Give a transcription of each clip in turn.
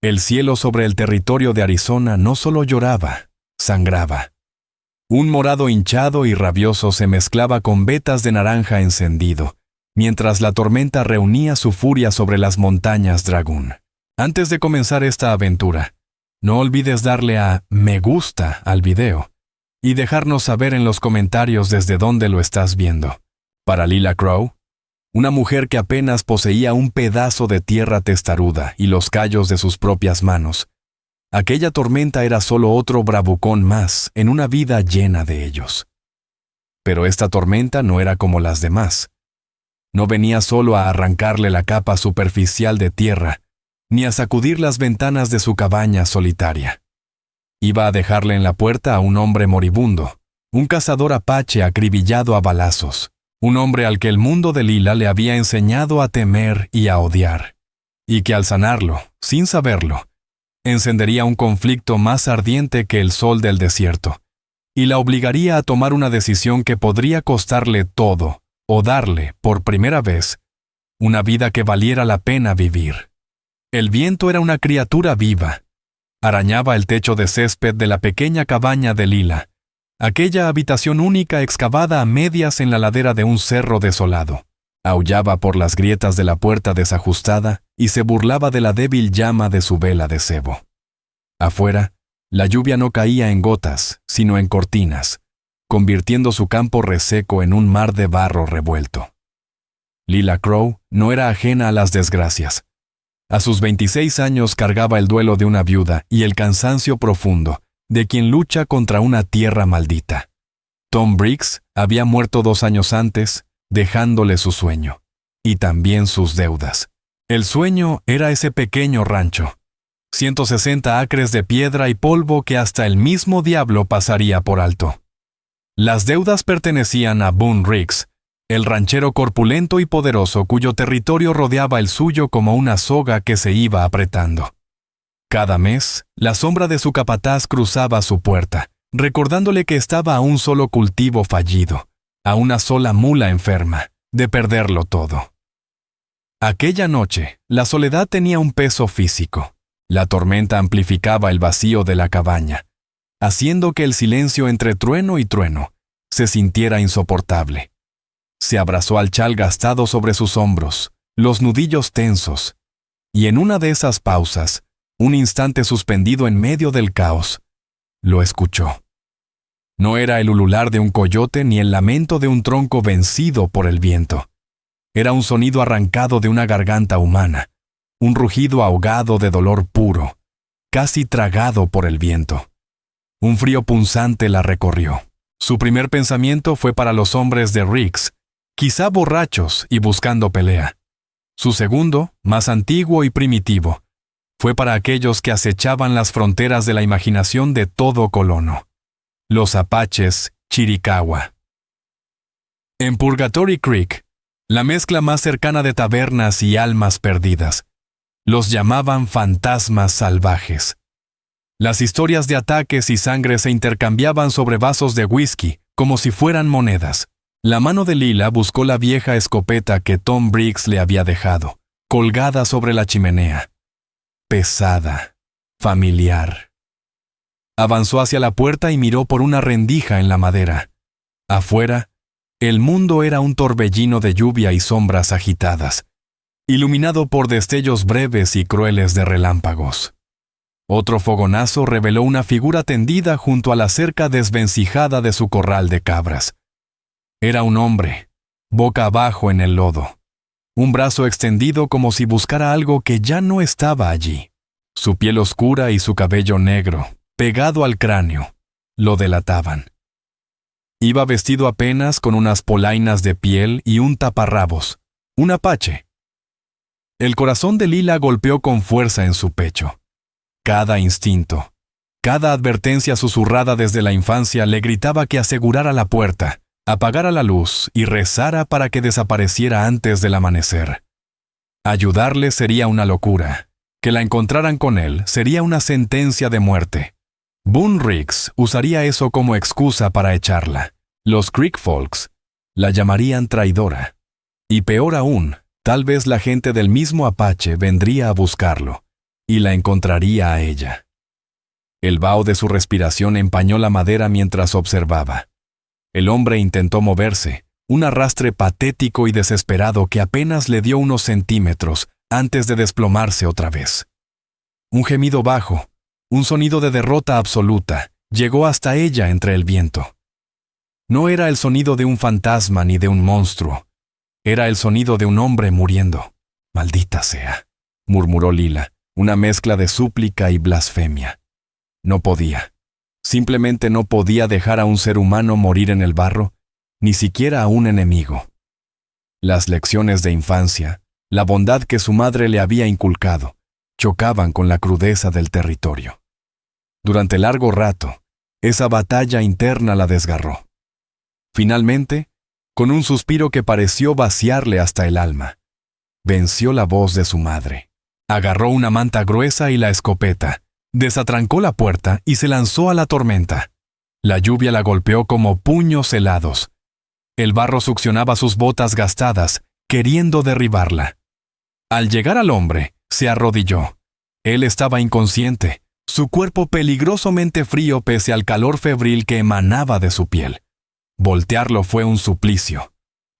El cielo sobre el territorio de Arizona no solo lloraba, sangraba. Un morado hinchado y rabioso se mezclaba con vetas de naranja encendido, mientras la tormenta reunía su furia sobre las montañas Dragoon. Antes de comenzar esta aventura, no olvides darle a me gusta al video y dejarnos saber en los comentarios desde dónde lo estás viendo. Para Lila Crow, una mujer que apenas poseía un pedazo de tierra testaruda y los callos de sus propias manos, aquella tormenta era solo otro bravucón más en una vida llena de ellos. Pero esta tormenta no era como las demás. No venía solo a arrancarle la capa superficial de tierra, ni a sacudir las ventanas de su cabaña solitaria. Iba a dejarle en la puerta a un hombre moribundo, un cazador apache acribillado a balazos, un hombre al que el mundo de Lila le había enseñado a temer y a odiar, y que al sanarlo, sin saberlo, encendería un conflicto más ardiente que el sol del desierto, y la obligaría a tomar una decisión que podría costarle todo, o darle, por primera vez, una vida que valiera la pena vivir. El viento era una criatura viva. Arañaba el techo de césped de la pequeña cabaña de Lila, aquella habitación única excavada a medias en la ladera de un cerro desolado. Aullaba por las grietas de la puerta desajustada y se burlaba de la débil llama de su vela de cebo. Afuera, la lluvia no caía en gotas, sino en cortinas, convirtiendo su campo reseco en un mar de barro revuelto. Lila Crow no era ajena a las desgracias. A sus 26 años cargaba el duelo de una viuda y el cansancio profundo de quien lucha contra una tierra maldita. Tom Briggs había muerto 2 años antes, dejándole su sueño, y también sus deudas. El sueño era ese pequeño rancho, 160 acres de piedra y polvo que hasta el mismo diablo pasaría por alto. Las deudas pertenecían a Boone Riggs, el ranchero corpulento y poderoso cuyo territorio rodeaba el suyo como una soga que se iba apretando. Cada mes, la sombra de su capataz cruzaba su puerta, recordándole que estaba a un solo cultivo fallido, a una sola mula enferma, de perderlo todo. Aquella noche, la soledad tenía un peso físico. La tormenta amplificaba el vacío de la cabaña, haciendo que el silencio entre trueno y trueno se sintiera insoportable. Se abrazó al chal gastado sobre sus hombros, los nudillos tensos, y en una de esas pausas, un instante suspendido en medio del caos, lo escuchó. No era el ulular de un coyote ni el lamento de un tronco vencido por el viento. Era un sonido arrancado de una garganta humana, un rugido ahogado de dolor puro, casi tragado por el viento. Un frío punzante la recorrió. Su primer pensamiento fue para los hombres de Riggs, quizá borrachos y buscando pelea. Su segundo, más antiguo y primitivo, fue para aquellos que acechaban las fronteras de la imaginación de todo colono, los apaches Chiricahua. En Purgatory Creek, la mezcla más cercana de tabernas y almas perdidas, los llamaban fantasmas salvajes. Las historias de ataques y sangre se intercambiaban sobre vasos de whisky, como si fueran monedas. La mano de Lila buscó la vieja escopeta que Tom Briggs le había dejado, colgada sobre la chimenea. Pesada, familiar. Avanzó hacia la puerta y miró por una rendija en la madera. Afuera, el mundo era un torbellino de lluvia y sombras agitadas, iluminado por destellos breves y crueles de relámpagos. Otro fogonazo reveló una figura tendida junto a la cerca desvencijada de su corral de cabras. Era un hombre, boca abajo en el lodo, un brazo extendido como si buscara algo que ya no estaba allí. Su piel oscura y su cabello negro, pegado al cráneo, lo delataban. Iba vestido apenas con unas polainas de piel y un taparrabos, un apache. El corazón de Lila golpeó con fuerza en su pecho. Cada instinto, cada advertencia susurrada desde la infancia le gritaba que asegurara la puerta, apagara la luz y rezara para que desapareciera antes del amanecer. Ayudarle sería una locura. Que la encontraran con él sería una sentencia de muerte. Boone Riggs usaría eso como excusa para echarla. Los Creek Folks la llamarían traidora. Y peor aún, tal vez la gente del mismo Apache vendría a buscarlo. y la encontraría a ella. El vaho de su respiración empañó la madera mientras observaba. El hombre intentó moverse, un arrastre patético y desesperado que apenas le dio unos centímetros antes de desplomarse otra vez. Un gemido bajo, un sonido de derrota absoluta, llegó hasta ella entre el viento. No era el sonido de un fantasma ni de un monstruo. Era el sonido de un hombre muriendo. «Maldita sea», murmuró Lila, una mezcla de súplica y blasfemia. No podía. Simplemente no podía dejar a un ser humano morir en el barro, ni siquiera a un enemigo. Las lecciones de infancia, la bondad que su madre le había inculcado, chocaban con la crudeza del territorio. Durante largo rato, esa batalla interna la desgarró. Finalmente, con un suspiro que pareció vaciarle hasta el alma, venció la voz de su madre. Agarró una manta gruesa y la escopeta, desatrancó la puerta y se lanzó a la tormenta. La lluvia la golpeó como puños helados. El barro succionaba sus botas gastadas, queriendo derribarla. Al llegar al hombre, se arrodilló. Él estaba inconsciente, su cuerpo peligrosamente frío pese al calor febril que emanaba de su piel. Voltearlo fue un suplicio.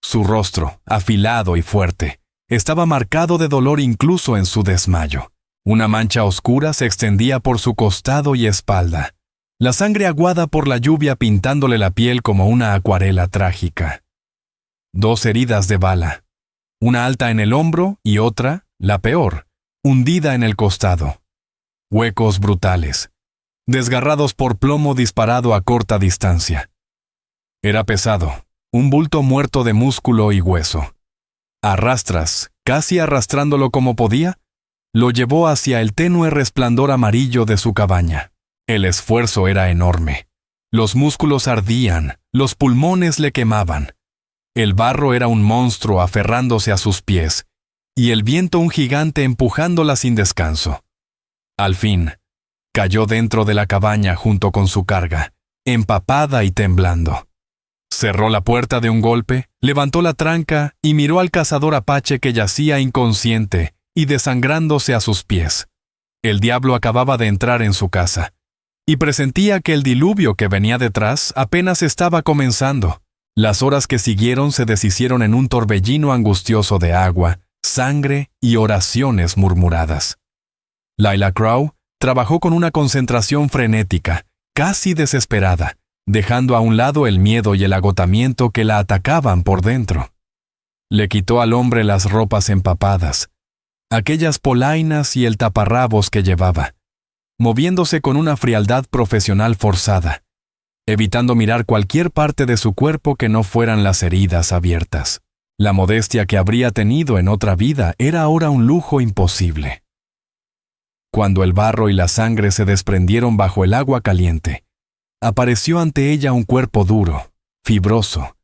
Su rostro, afilado y fuerte, estaba marcado de dolor incluso en su desmayo. Una mancha oscura se extendía por su costado y espalda, la sangre aguada por la lluvia pintándole la piel como una acuarela trágica. 2 heridas de bala, una alta en el hombro y otra, la peor, hundida en el costado. Huecos brutales, desgarrados por plomo disparado a corta distancia. Era pesado, un bulto muerto de músculo y hueso. A rastras, casi arrastrándolo como podía, lo llevó hacia el tenue resplandor amarillo de su cabaña. El esfuerzo era enorme. Los músculos ardían, los pulmones le quemaban. El barro era un monstruo aferrándose a sus pies, y el viento un gigante empujándola sin descanso. Al fin, cayó dentro de la cabaña junto con su carga, empapada y temblando. Cerró la puerta de un golpe, levantó la tranca y miró al cazador apache que yacía inconsciente y desangrándose a sus pies. El diablo acababa de entrar en su casa, y presentía que el diluvio que venía detrás apenas estaba comenzando. Las horas que siguieron se deshicieron en un torbellino angustioso de agua, sangre y oraciones murmuradas. Lila Crow trabajó con una concentración frenética, casi desesperada, dejando a un lado el miedo y el agotamiento que la atacaban por dentro. Le quitó al hombre las ropas empapadas, aquellas polainas y el taparrabos que llevaba, moviéndose con una frialdad profesional forzada, evitando mirar cualquier parte de su cuerpo que no fueran las heridas abiertas. La modestia que habría tenido en otra vida era ahora un lujo imposible. Cuando el barro y la sangre se desprendieron bajo el agua caliente, apareció ante ella un cuerpo duro, fibroso,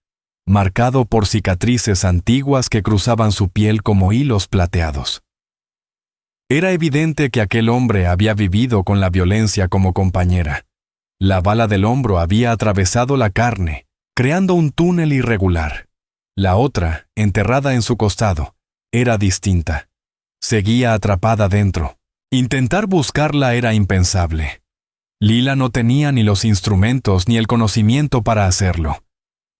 marcado por cicatrices antiguas que cruzaban su piel como hilos plateados. Era evidente que aquel hombre había vivido con la violencia como compañera. La bala del hombro había atravesado la carne, creando un túnel irregular. La otra, enterrada en su costado, era distinta. Seguía atrapada dentro. Intentar buscarla era impensable. Lila no tenía ni los instrumentos ni el conocimiento para hacerlo.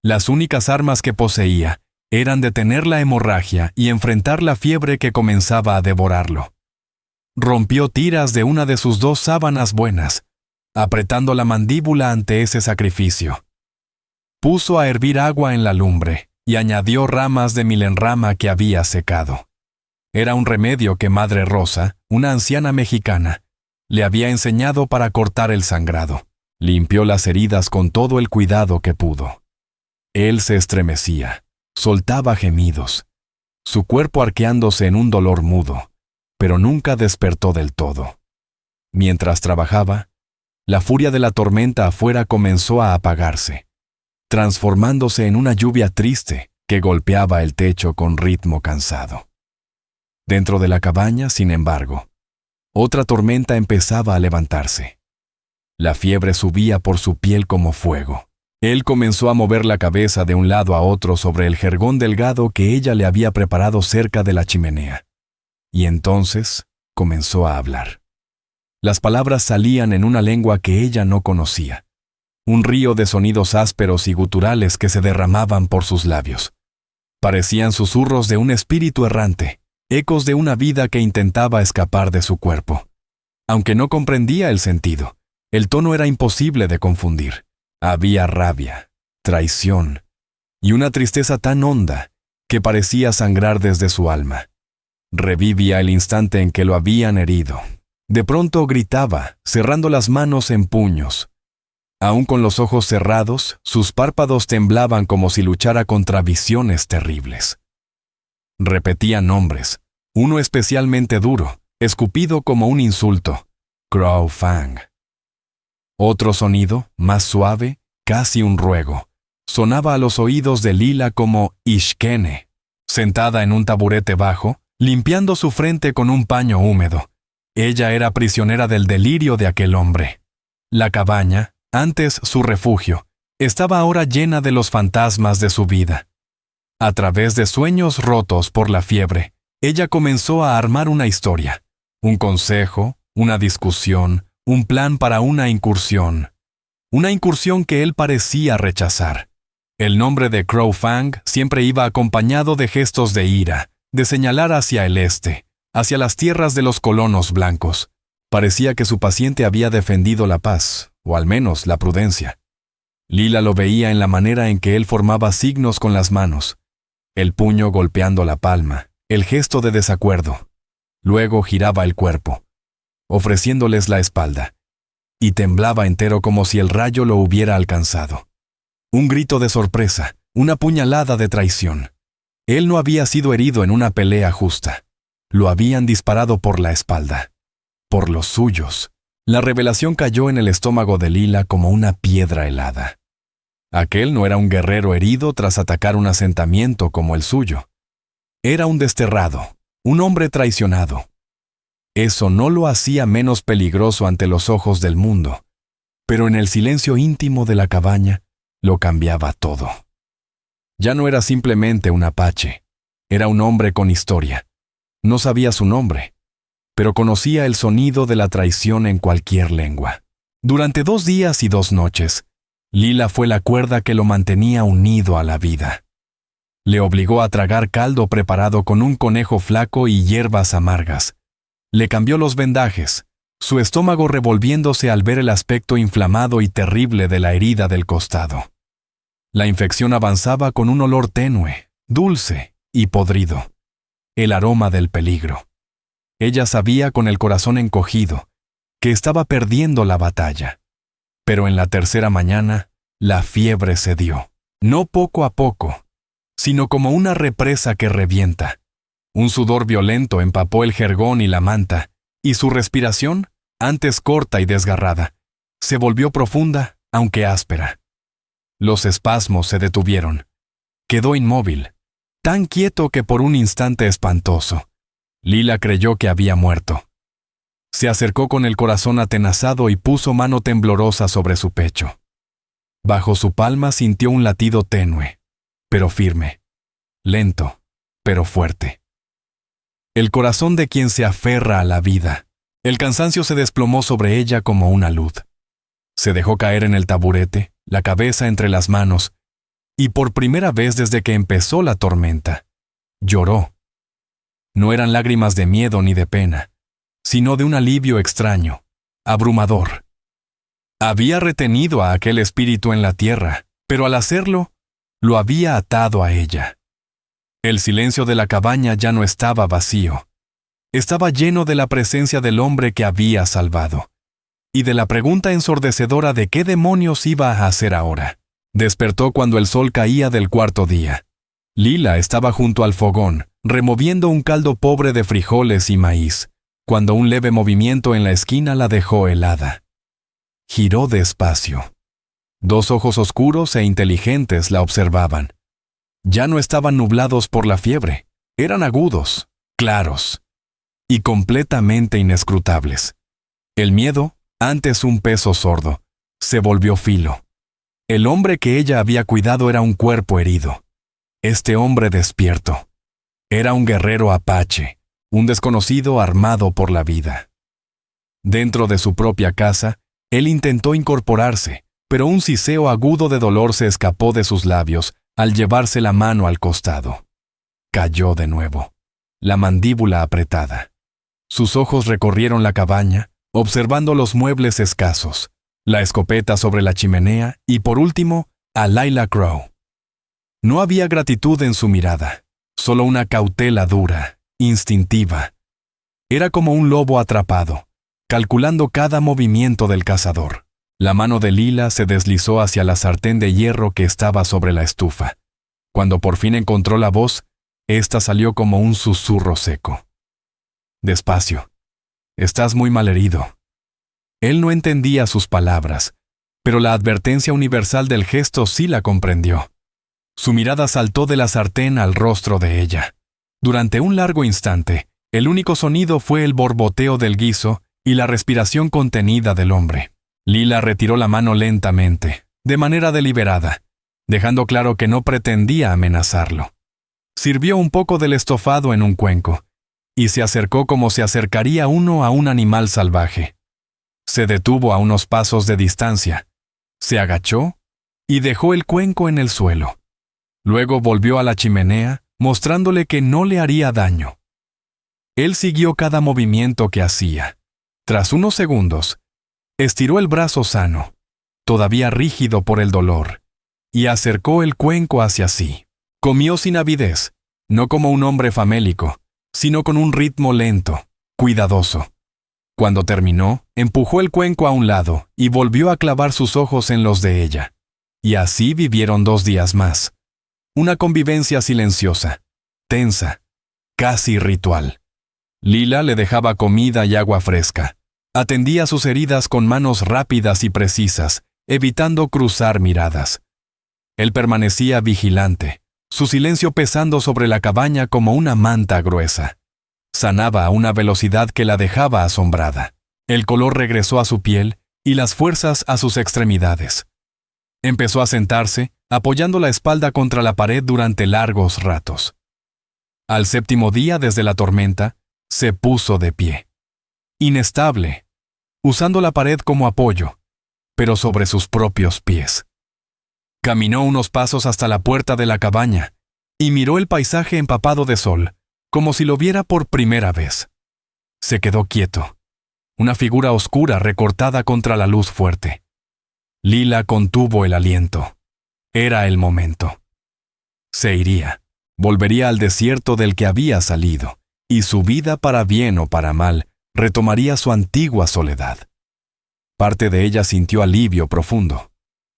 Las únicas armas que poseía eran detener la hemorragia y enfrentar la fiebre que comenzaba a devorarlo. Rompió tiras de una de sus 2 sábanas buenas, apretando la mandíbula ante ese sacrificio. Puso a hervir agua en la lumbre y añadió ramas de milenrama que había secado. Era un remedio que Madre Rosa, una anciana mexicana, le había enseñado para cortar el sangrado. Limpió las heridas con todo el cuidado que pudo. Él se estremecía, soltaba gemidos, su cuerpo arqueándose en un dolor mudo, pero nunca despertó del todo. Mientras trabajaba, la furia de la tormenta afuera comenzó a apagarse, transformándose en una lluvia triste que golpeaba el techo con ritmo cansado. Dentro de la cabaña, sin embargo, otra tormenta empezaba a levantarse. La fiebre subía por su piel como fuego. Él comenzó a mover la cabeza de un lado a otro sobre el jergón delgado que ella le había preparado cerca de la chimenea. Y entonces comenzó a hablar. Las palabras salían en una lengua que ella no conocía. Un río de sonidos ásperos y guturales que se derramaban por sus labios. Parecían susurros de un espíritu errante, ecos de una vida que intentaba escapar de su cuerpo. Aunque no comprendía el sentido, el tono era imposible de confundir. Había rabia, traición y una tristeza tan honda que parecía sangrar desde su alma. Revivía el instante en que lo habían herido. De pronto gritaba, cerrando las manos en puños. Aún con los ojos cerrados, sus párpados temblaban como si luchara contra visiones terribles. Repetía nombres, uno especialmente duro, escupido como un insulto: Crow Fang. Otro sonido, más suave, casi un ruego, sonaba a los oídos de Lila como Ishkene, sentada en un taburete bajo, limpiando su frente con un paño húmedo. Ella era prisionera del delirio de aquel hombre. La cabaña, antes su refugio, estaba ahora llena de los fantasmas de su vida. A través de sueños rotos por la fiebre, ella comenzó a armar una historia, un consejo, una discusión, un plan para una incursión que él parecía rechazar. El nombre de Crow Fang siempre iba acompañado de gestos de ira, de señalar hacia el este, hacia las tierras de los colonos blancos. Parecía que su paciente había defendido la paz, o al menos la prudencia. Lila lo veía en la manera en que él formaba signos con las manos, el puño golpeando la palma, el gesto de desacuerdo. Luego giraba el cuerpo, ofreciéndoles la espalda, y temblaba entero como si el rayo lo hubiera alcanzado. Un grito de sorpresa, una puñalada de traición. Él no había sido herido en una pelea justa. Lo habían disparado por la espalda. Por los suyos. La revelación cayó en el estómago de Lila como una piedra helada. Aquel no era un guerrero herido tras atacar un asentamiento como el suyo. Era un desterrado, un hombre traicionado. Eso no lo hacía menos peligroso ante los ojos del mundo, pero en el silencio íntimo de la cabaña lo cambiaba todo. Ya no era simplemente un apache, era un hombre con historia. No sabía su nombre, pero conocía el sonido de la traición en cualquier lengua. Durante 2 días y 2 noches, Lila fue la cuerda que lo mantenía unido a la vida. Le obligó a tragar caldo preparado con un conejo flaco y hierbas amargas. Le cambió los vendajes, su estómago revolviéndose al ver el aspecto inflamado y terrible de la herida del costado. La infección avanzaba con un olor tenue, dulce y podrido. El aroma del peligro. Ella sabía con el corazón encogido que estaba perdiendo la batalla. Pero en la tercera mañana, la fiebre cedió. No poco a poco, sino como una represa que revienta. Un sudor violento empapó el jergón y la manta, y su respiración, antes corta y desgarrada, se volvió profunda, aunque áspera. Los espasmos se detuvieron. Quedó inmóvil, tan quieto que por un instante espantoso, Lila creyó que había muerto. Se acercó con el corazón atenazado y puso mano temblorosa sobre su pecho. Bajo su palma sintió un latido tenue, pero firme, lento, pero fuerte. El corazón de quien se aferra a la vida. El cansancio se desplomó sobre ella como una luz. Se dejó caer en el taburete, la cabeza entre las manos, y por primera vez desde que empezó la tormenta, lloró. No eran lágrimas de miedo ni de pena, sino de un alivio extraño, abrumador. Había retenido a aquel espíritu en la tierra, pero al hacerlo, lo había atado a ella. El silencio de la cabaña ya no estaba vacío. Estaba lleno de la presencia del hombre que había salvado, y de la pregunta ensordecedora de qué demonios iba a hacer ahora. Despertó cuando el sol caía del cuarto día. Lila estaba junto al fogón, removiendo un caldo pobre de frijoles y maíz, cuando un leve movimiento en la esquina la dejó helada. Giró despacio. 2 ojos oscuros e inteligentes la observaban. Ya no estaban nublados por la fiebre, eran agudos, claros y completamente inescrutables. El miedo, antes un peso sordo, se volvió filo. El hombre que ella había cuidado era un cuerpo herido. Este hombre despierto. Era un guerrero apache, un desconocido armado por la vida. Dentro de su propia casa, él intentó incorporarse, pero un siseo agudo de dolor se escapó de sus labios al llevarse la mano al costado. Cayó de nuevo, la mandíbula apretada. Sus ojos recorrieron la cabaña, observando los muebles escasos, la escopeta sobre la chimenea y, por último, a Lila Crow. No había gratitud en su mirada, solo una cautela dura, instintiva. Era como un lobo atrapado, calculando cada movimiento del cazador. La mano de Lila se deslizó hacia la sartén de hierro que estaba sobre la estufa. Cuando por fin encontró la voz, ésta salió como un susurro seco. Despacio. Estás muy malherido. Él no entendía sus palabras, pero la advertencia universal del gesto sí la comprendió. Su mirada saltó de la sartén al rostro de ella. Durante un largo instante, el único sonido fue el borboteo del guiso y la respiración contenida del hombre. Lila retiró la mano lentamente, de manera deliberada, dejando claro que no pretendía amenazarlo. Sirvió un poco del estofado en un cuenco, y se acercó como se acercaría uno a un animal salvaje. Se detuvo a unos pasos de distancia, se agachó y dejó el cuenco en el suelo. Luego volvió a la chimenea, mostrándole que no le haría daño. Él siguió cada movimiento que hacía. Tras unos segundos, estiró el brazo sano, todavía rígido por el dolor, y acercó el cuenco hacia sí. Comió sin avidez, no como un hombre famélico, sino con un ritmo lento, cuidadoso. Cuando terminó, empujó el cuenco a un lado y volvió a clavar sus ojos en los de ella. Y así vivieron 2 días más. Una convivencia silenciosa, tensa, casi ritual. Lila le dejaba comida y agua fresca. Atendía sus heridas con manos rápidas y precisas, evitando cruzar miradas. Él permanecía vigilante, su silencio pesando sobre la cabaña como una manta gruesa. Sanaba a una velocidad que la dejaba asombrada. El color regresó a su piel y las fuerzas a sus extremidades. Empezó a sentarse, apoyando la espalda contra la pared durante largos ratos. Al 7º día desde la tormenta, se puso de pie. Inestable, usando la pared como apoyo, pero sobre sus propios pies. Caminó unos pasos hasta la puerta de la cabaña y miró el paisaje empapado de sol, como si lo viera por primera vez. Se quedó quieto, una figura oscura recortada contra la luz fuerte. Lila contuvo el aliento. Era el momento. Se iría, volvería al desierto del que había salido, y su vida, para bien o para mal, retomaría su antigua soledad. Parte de ella sintió alivio profundo.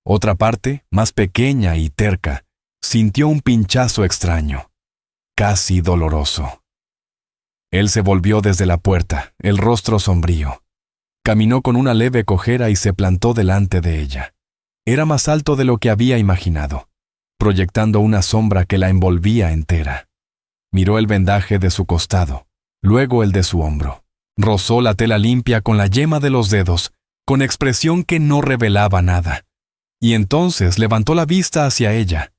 Otra parte, más pequeña y terca, sintió un pinchazo extraño, casi doloroso. Él se volvió desde la puerta, el rostro sombrío. Caminó con una leve cojera y se plantó delante de ella. Era más alto de lo que había imaginado, proyectando una sombra que la envolvía entera. Miró el vendaje de su costado, luego el de su hombro. Rozó la tela limpia con la yema de los dedos, con expresión que no revelaba nada. Y entonces levantó la vista hacia ella.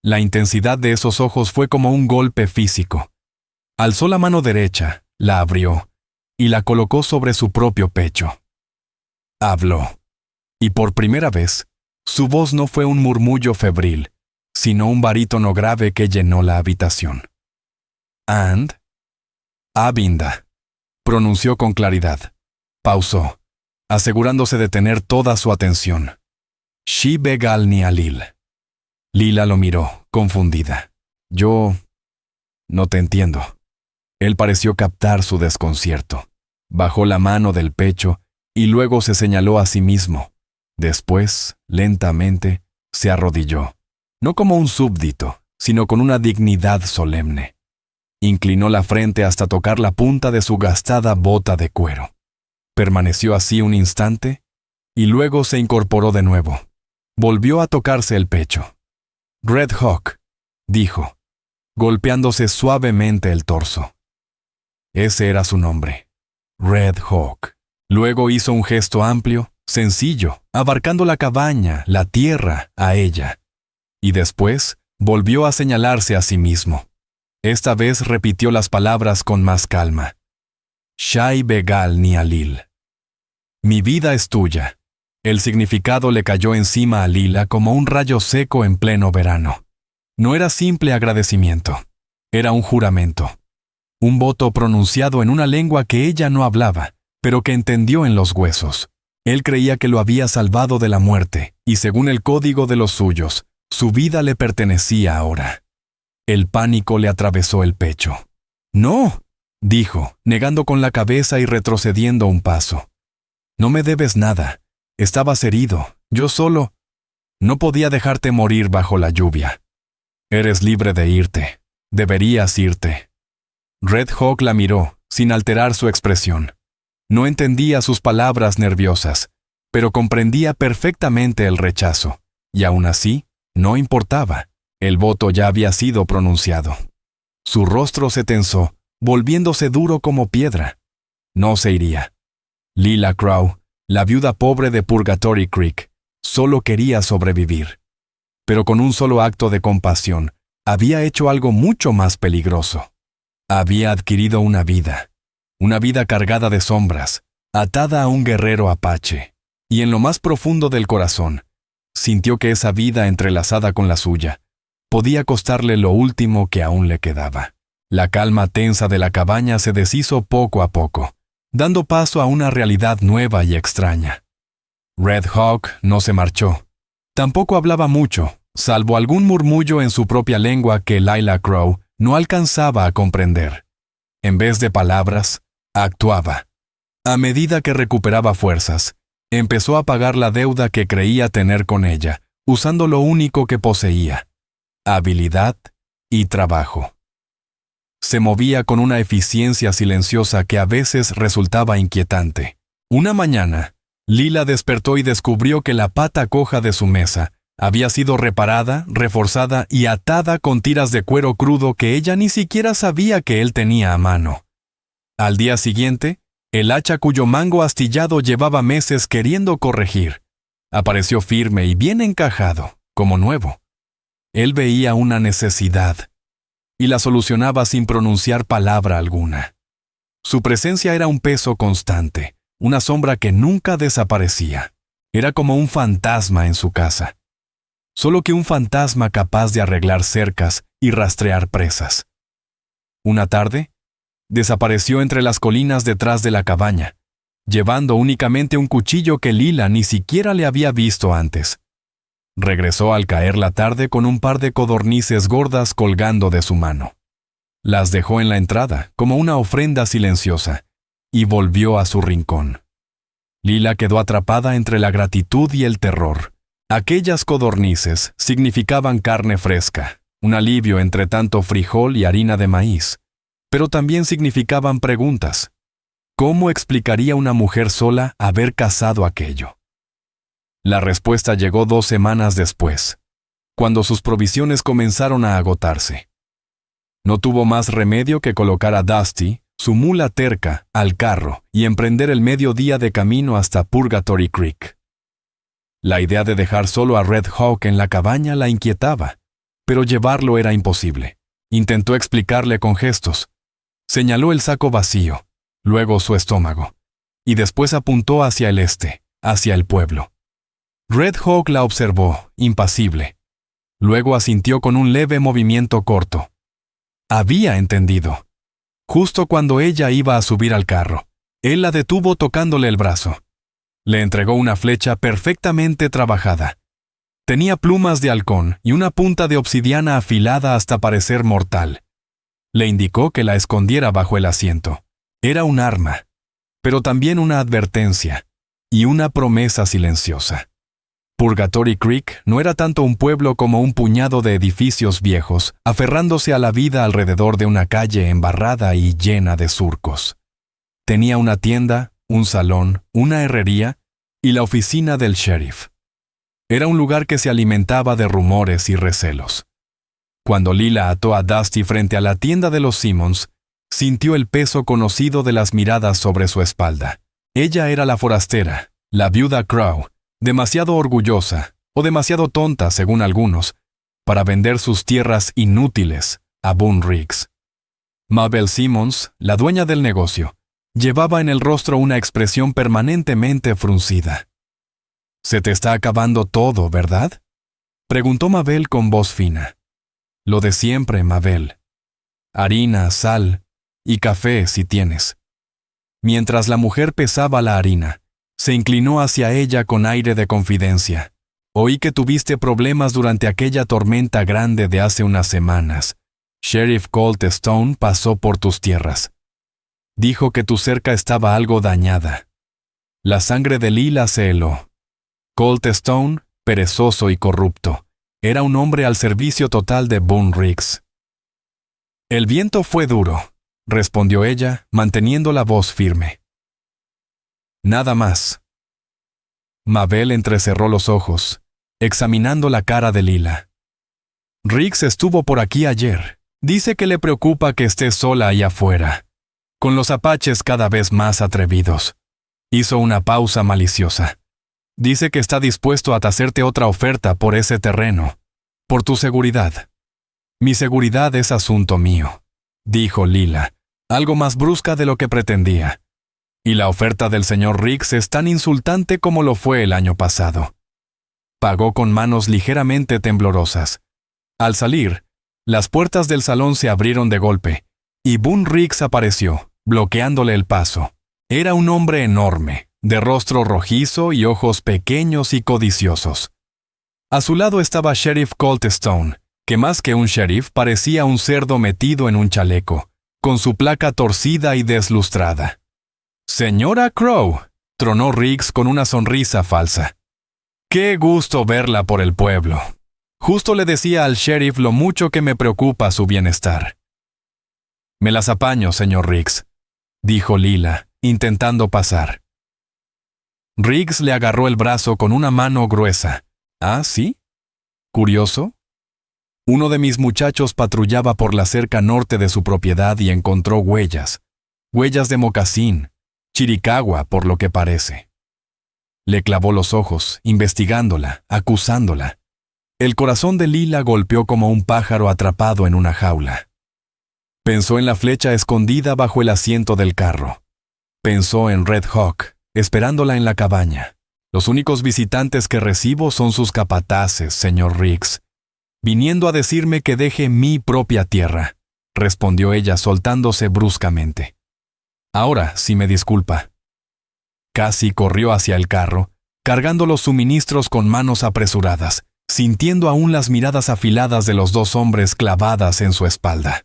La intensidad de esos ojos fue como un golpe físico. Alzó la mano derecha, la abrió, y la colocó sobre su propio pecho. Habló. Y por primera vez, su voz no fue un murmullo febril, sino un barítono grave que llenó la habitación. And Abinda, pronunció con claridad. Pausó, asegurándose de tener toda su atención. Shi Begal ni Alil. Lila lo miró, confundida. Yo no te entiendo. Él pareció captar su desconcierto. Bajó la mano del pecho y luego se señaló a sí mismo. Después, lentamente, se arrodilló, no como un súbdito, sino con una dignidad solemne. Inclinó la frente hasta tocar la punta de su gastada bota de cuero. Permaneció así un instante y luego se incorporó de nuevo. Volvió a tocarse el pecho. Red Hawk, dijo, golpeándose suavemente el torso. Ese era su nombre, Red Hawk. Luego hizo un gesto amplio, sencillo, abarcando la cabaña, la tierra, a ella. Y después volvió a señalarse a sí mismo. Esta vez repitió las palabras con más calma. Shai Begal ni Alil. Mi vida es tuya. El significado le cayó encima a Lila como un rayo seco en pleno verano. No era simple agradecimiento. Era un juramento. Un voto pronunciado en una lengua que ella no hablaba, pero que entendió en los huesos. Él creía que lo había salvado de la muerte, y según el código de los suyos, su vida le pertenecía ahora. El pánico le atravesó el pecho. «No», dijo, negando con la cabeza y retrocediendo un paso. «No me debes nada. Estabas herido. Yo solo. No podía dejarte morir bajo la lluvia. Eres libre de irte. Deberías irte». Red Hawk la miró, sin alterar su expresión. No entendía sus palabras nerviosas, pero comprendía perfectamente el rechazo, y aún así, no importaba. El voto ya había sido pronunciado. Su rostro se tensó, volviéndose duro como piedra. No se iría. Lila Crow, la viuda pobre de Purgatory Creek, solo quería sobrevivir. Pero con un solo acto de compasión, había hecho algo mucho más peligroso. Había adquirido una vida cargada de sombras, atada a un guerrero apache, y en lo más profundo del corazón, sintió que esa vida entrelazada con la suya podía costarle lo último que aún le quedaba. La calma tensa de la cabaña se deshizo poco a poco, dando paso a una realidad nueva y extraña. Red Hawk no se marchó. Tampoco hablaba mucho, salvo algún murmullo en su propia lengua que Lila Crow no alcanzaba a comprender. En vez de palabras, actuaba. A medida que recuperaba fuerzas, empezó a pagar la deuda que creía tener con ella, usando lo único que poseía: habilidad y trabajo. Se movía con una eficiencia silenciosa que a veces resultaba inquietante. Una mañana, Lila despertó y descubrió que la pata coja de su mesa había sido reparada, reforzada y atada con tiras de cuero crudo que ella ni siquiera sabía que él tenía a mano. Al día siguiente, el hacha cuyo mango astillado llevaba meses queriendo corregir, apareció firme y bien encajado, como nuevo. Él veía una necesidad y la solucionaba sin pronunciar palabra alguna. Su presencia era un peso constante, una sombra que nunca desaparecía. Era como un fantasma en su casa. Solo que un fantasma capaz de arreglar cercas y rastrear presas. Una tarde, desapareció entre las colinas detrás de la cabaña, llevando únicamente un cuchillo que Lila ni siquiera le había visto antes. Regresó al caer la tarde con un par de codornices gordas colgando de su mano. Las dejó en la entrada, como una ofrenda silenciosa, y volvió a su rincón. Lila quedó atrapada entre la gratitud y el terror. Aquellas codornices significaban carne fresca, un alivio entre tanto frijol y harina de maíz, pero también significaban preguntas. ¿Cómo explicaría una mujer sola haber cazado aquello? La respuesta llegó 2 semanas después, cuando sus provisiones comenzaron a agotarse. No tuvo más remedio que colocar a Dusty, su mula terca, al carro y emprender el mediodía de camino hasta Purgatory Creek. La idea de dejar solo a Red Hawk en la cabaña la inquietaba, pero llevarlo era imposible. Intentó explicarle con gestos. Señaló el saco vacío, luego su estómago, y después apuntó hacia el este, hacia el pueblo. Red Hawk la observó, impasible. Luego asintió con un leve movimiento corto. Había entendido. Justo cuando ella iba a subir al carro, él la detuvo tocándole el brazo. Le entregó una flecha perfectamente trabajada. Tenía plumas de halcón y una punta de obsidiana afilada hasta parecer mortal. Le indicó que la escondiera bajo el asiento. Era un arma, pero también una advertencia y una promesa silenciosa. Purgatory Creek no era tanto un pueblo como un puñado de edificios viejos, aferrándose a la vida alrededor de una calle embarrada y llena de surcos. Tenía una tienda, un salón, una herrería y la oficina del sheriff. Era un lugar que se alimentaba de rumores y recelos. Cuando Lila ató a Dusty frente a la tienda de los Simmons, sintió el peso conocido de las miradas sobre su espalda. Ella era la forastera, la viuda Crow, demasiado orgullosa, o demasiado tonta según algunos, para vender sus tierras inútiles a Boone Riggs. Mabel Simmons, la dueña del negocio, Llevaba en el rostro una expresión permanentemente fruncida. «Se te está acabando todo, ¿verdad?», preguntó Mabel con voz fina. «Lo de siempre, Mabel. Harina, sal y café si tienes». Mientras la mujer pesaba la harina, se inclinó hacia ella con aire de confidencia. «Oí que tuviste problemas durante aquella tormenta grande de hace unas semanas. Sheriff Colt Stone pasó por tus tierras. Dijo que tu cerca estaba algo dañada». La sangre de Lila se heló. Colt Stone, perezoso y corrupto, era un hombre al servicio total de Boone Riggs. «El viento fue duro», respondió ella, manteniendo la voz firme. «Nada más». Mabel entrecerró los ojos, examinando la cara de Lila. «Riggs estuvo por aquí ayer. Dice que le preocupa que esté sola allá afuera, con los apaches cada vez más atrevidos». Hizo una pausa maliciosa. «Dice que está dispuesto a hacerte otra oferta por ese terreno, por tu seguridad». «Mi seguridad es asunto mío», dijo Lila, algo más brusca de lo que pretendía. «Y la oferta del señor Riggs es tan insultante como lo fue el año pasado». Pagó con manos ligeramente temblorosas. Al salir, las puertas del salón se abrieron de golpe, y Boone Riggs apareció, bloqueándole el paso. Era un hombre enorme, de rostro rojizo y ojos pequeños y codiciosos. A su lado estaba Sheriff Colt Stone, que más que un sheriff parecía un cerdo metido en un chaleco, con su placa torcida y deslustrada. «Señora Crow», tronó Riggs con una sonrisa falsa. «Qué gusto verla por el pueblo. Justo le decía al sheriff lo mucho que me preocupa su bienestar». «Me las apaño, señor Riggs», dijo Lila, intentando pasar. Riggs le agarró el brazo con una mano gruesa. «¿Ah, sí? ¿Curioso? Uno de mis muchachos patrullaba por la cerca norte de su propiedad y encontró huellas de mocasín, chiricahua por lo que parece». Le clavó los ojos, investigándola, acusándola. El corazón de Lila golpeó como un pájaro atrapado en una jaula. Pensó en la flecha escondida bajo el asiento del carro. Pensó en Red Hawk, esperándola en la cabaña. «Los únicos visitantes que recibo son sus capataces, señor Riggs, viniendo a decirme que deje mi propia tierra», respondió ella soltándose bruscamente. «Ahora, si me disculpa». Casi corrió hacia el carro, cargando los suministros con manos apresuradas, sintiendo aún las miradas afiladas de los dos hombres clavadas en su espalda.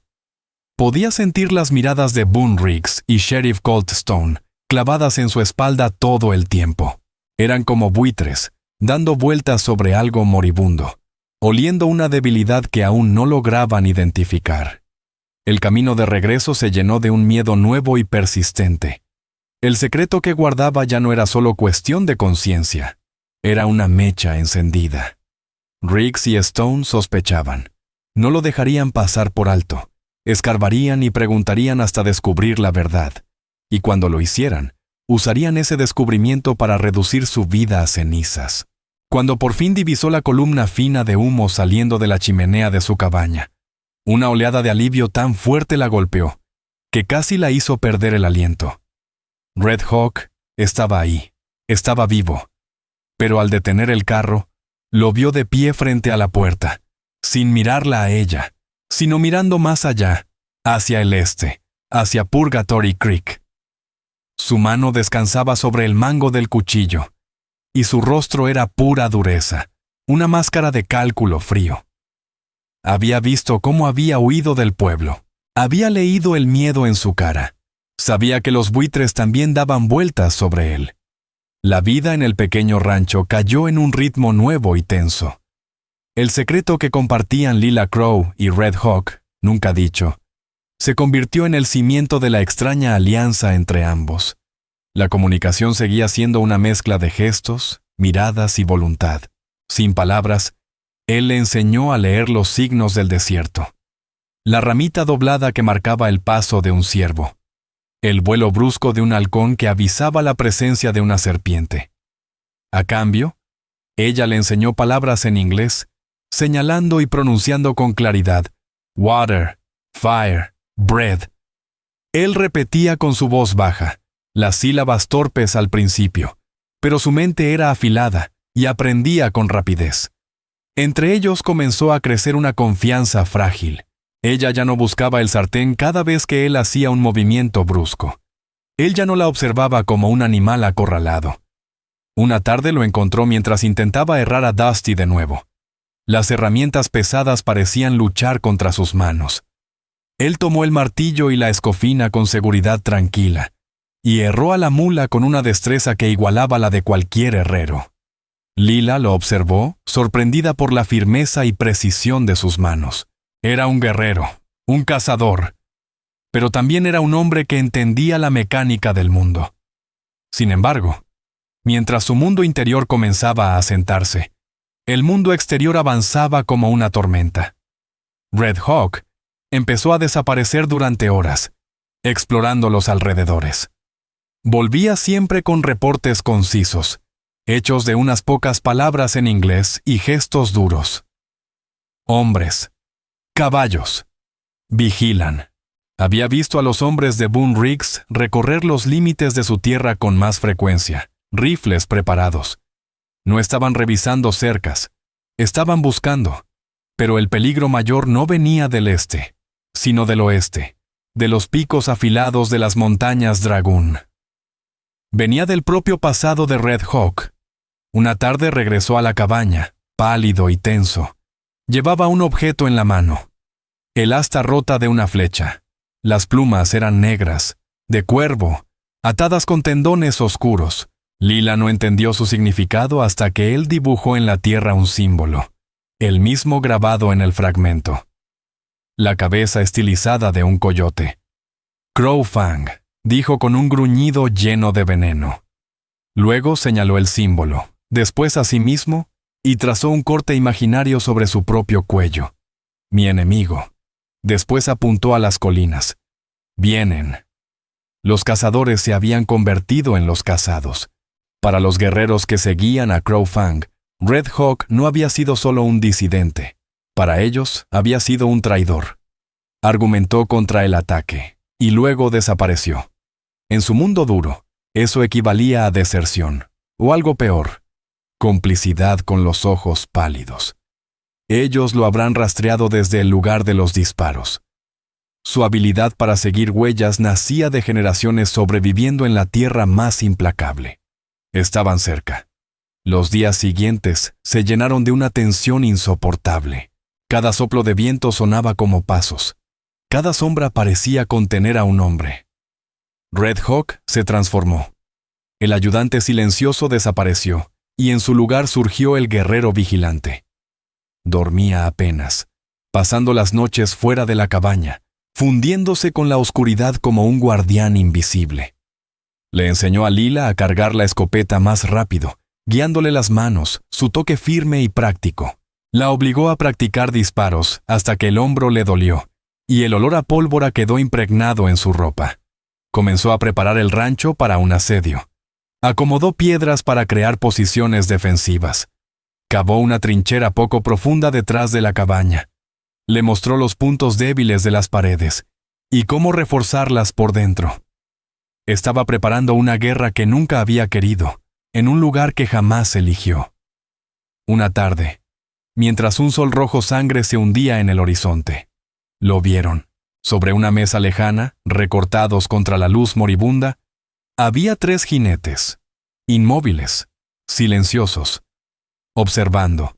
Podía sentir las miradas de Boone Riggs y Sheriff Colt Stone clavadas en su espalda todo el tiempo. Eran como buitres, dando vueltas sobre algo moribundo, oliendo una debilidad que aún no lograban identificar. El camino de regreso se llenó de un miedo nuevo y persistente. El secreto que guardaba ya no era solo cuestión de conciencia, era una mecha encendida. Riggs y Stone sospechaban. No lo dejarían pasar por alto. Escarbarían y preguntarían hasta descubrir la verdad. Y cuando lo hicieran, usarían ese descubrimiento para reducir su vida a cenizas. Cuando por fin divisó la columna fina de humo saliendo de la chimenea de su cabaña, una oleada de alivio tan fuerte la golpeó, que casi la hizo perder el aliento. Red Hawk estaba ahí, estaba vivo. Pero al detener el carro, lo vio de pie frente a la puerta, sin mirarla a ella, sino mirando más allá, hacia el este, hacia Purgatory Creek. Su mano descansaba sobre el mango del cuchillo, y su rostro era pura dureza, una máscara de cálculo frío. Había visto cómo había huido del pueblo, había leído el miedo en su cara, sabía que los buitres también daban vueltas sobre él. La vida en el pequeño rancho cayó en un ritmo nuevo y tenso. El secreto que compartían Lila Crow y Red Hawk, nunca dicho, se convirtió en el cimiento de la extraña alianza entre ambos. La comunicación seguía siendo una mezcla de gestos, miradas y voluntad. Sin palabras, él le enseñó a leer los signos del desierto. La ramita doblada que marcaba el paso de un ciervo. El vuelo brusco de un halcón que avisaba la presencia de una serpiente. A cambio, ella le enseñó palabras en inglés, señalando y pronunciando con claridad: water, fire, bread. Él repetía con su voz baja, las sílabas torpes al principio, pero su mente era afilada y aprendía con rapidez. Entre ellos comenzó a crecer una confianza frágil. Ella ya no buscaba el sartén cada vez que él hacía un movimiento brusco. Él ya no la observaba como un animal acorralado. Una tarde lo encontró mientras intentaba herrar a Dusty de nuevo. Las herramientas pesadas parecían luchar contra sus manos. Él tomó el martillo y la escofina con seguridad tranquila, y herró a la mula con una destreza que igualaba la de cualquier herrero. Lila lo observó, sorprendida por la firmeza y precisión de sus manos. Era un guerrero, un cazador, pero también era un hombre que entendía la mecánica del mundo. Sin embargo, mientras su mundo interior comenzaba a asentarse, el mundo exterior avanzaba como una tormenta. Red Hawk empezó a desaparecer durante horas, explorando los alrededores. Volvía siempre con reportes concisos, hechos de unas pocas palabras en inglés y gestos duros. Hombres, caballos, vigilan. Había visto a los hombres de Boone Riggs recorrer los límites de su tierra con más frecuencia, rifles preparados. No estaban revisando cercas, estaban buscando, pero el peligro mayor no venía del este, sino del oeste, de los picos afilados de las montañas Dragoon. Venía del propio pasado de Red Hawk. Una tarde regresó a la cabaña, pálido y tenso. Llevaba un objeto en la mano, el asta rota de una flecha. Las plumas eran negras, de cuervo, atadas con tendones oscuros. Lila no entendió su significado hasta que él dibujó en la tierra un símbolo, el mismo grabado en el fragmento. La cabeza estilizada de un coyote. Crow Fang, dijo con un gruñido lleno de veneno. Luego señaló el símbolo, después a sí mismo, y trazó un corte imaginario sobre su propio cuello. Mi enemigo. Después apuntó a las colinas. Vienen. Los cazadores se habían convertido en los cazados. Para los guerreros que seguían a Crow Fang, Red Hawk no había sido solo un disidente. Para ellos, había sido un traidor. Argumentó contra el ataque, y luego desapareció. En su mundo duro, eso equivalía a deserción, o algo peor, complicidad con los ojos pálidos. Ellos lo habrán rastreado desde el lugar de los disparos. Su habilidad para seguir huellas nacía de generaciones sobreviviendo en la tierra más implacable. Estaban cerca. Los días siguientes se llenaron de una tensión insoportable. Cada soplo de viento sonaba como pasos. Cada sombra parecía contener a un hombre. Red Hawk se transformó. El ayudante silencioso desapareció, y en su lugar surgió el guerrero vigilante. Dormía apenas, pasando las noches fuera de la cabaña, fundiéndose con la oscuridad como un guardián invisible. Le enseñó a Lila a cargar la escopeta más rápido, guiándole las manos, su toque firme y práctico. La obligó a practicar disparos hasta que el hombro le dolió, y el olor a pólvora quedó impregnado en su ropa. Comenzó a preparar el rancho para un asedio. Acomodó piedras para crear posiciones defensivas. Cavó una trinchera poco profunda detrás de la cabaña. Le mostró los puntos débiles de las paredes y cómo reforzarlas por dentro. Estaba preparando una guerra que nunca había querido, en un lugar que jamás eligió. Una tarde, mientras un sol rojo sangre se hundía en el horizonte, lo vieron. Sobre una mesa lejana, recortados contra la luz moribunda, había 3 jinetes, inmóviles, silenciosos, observando.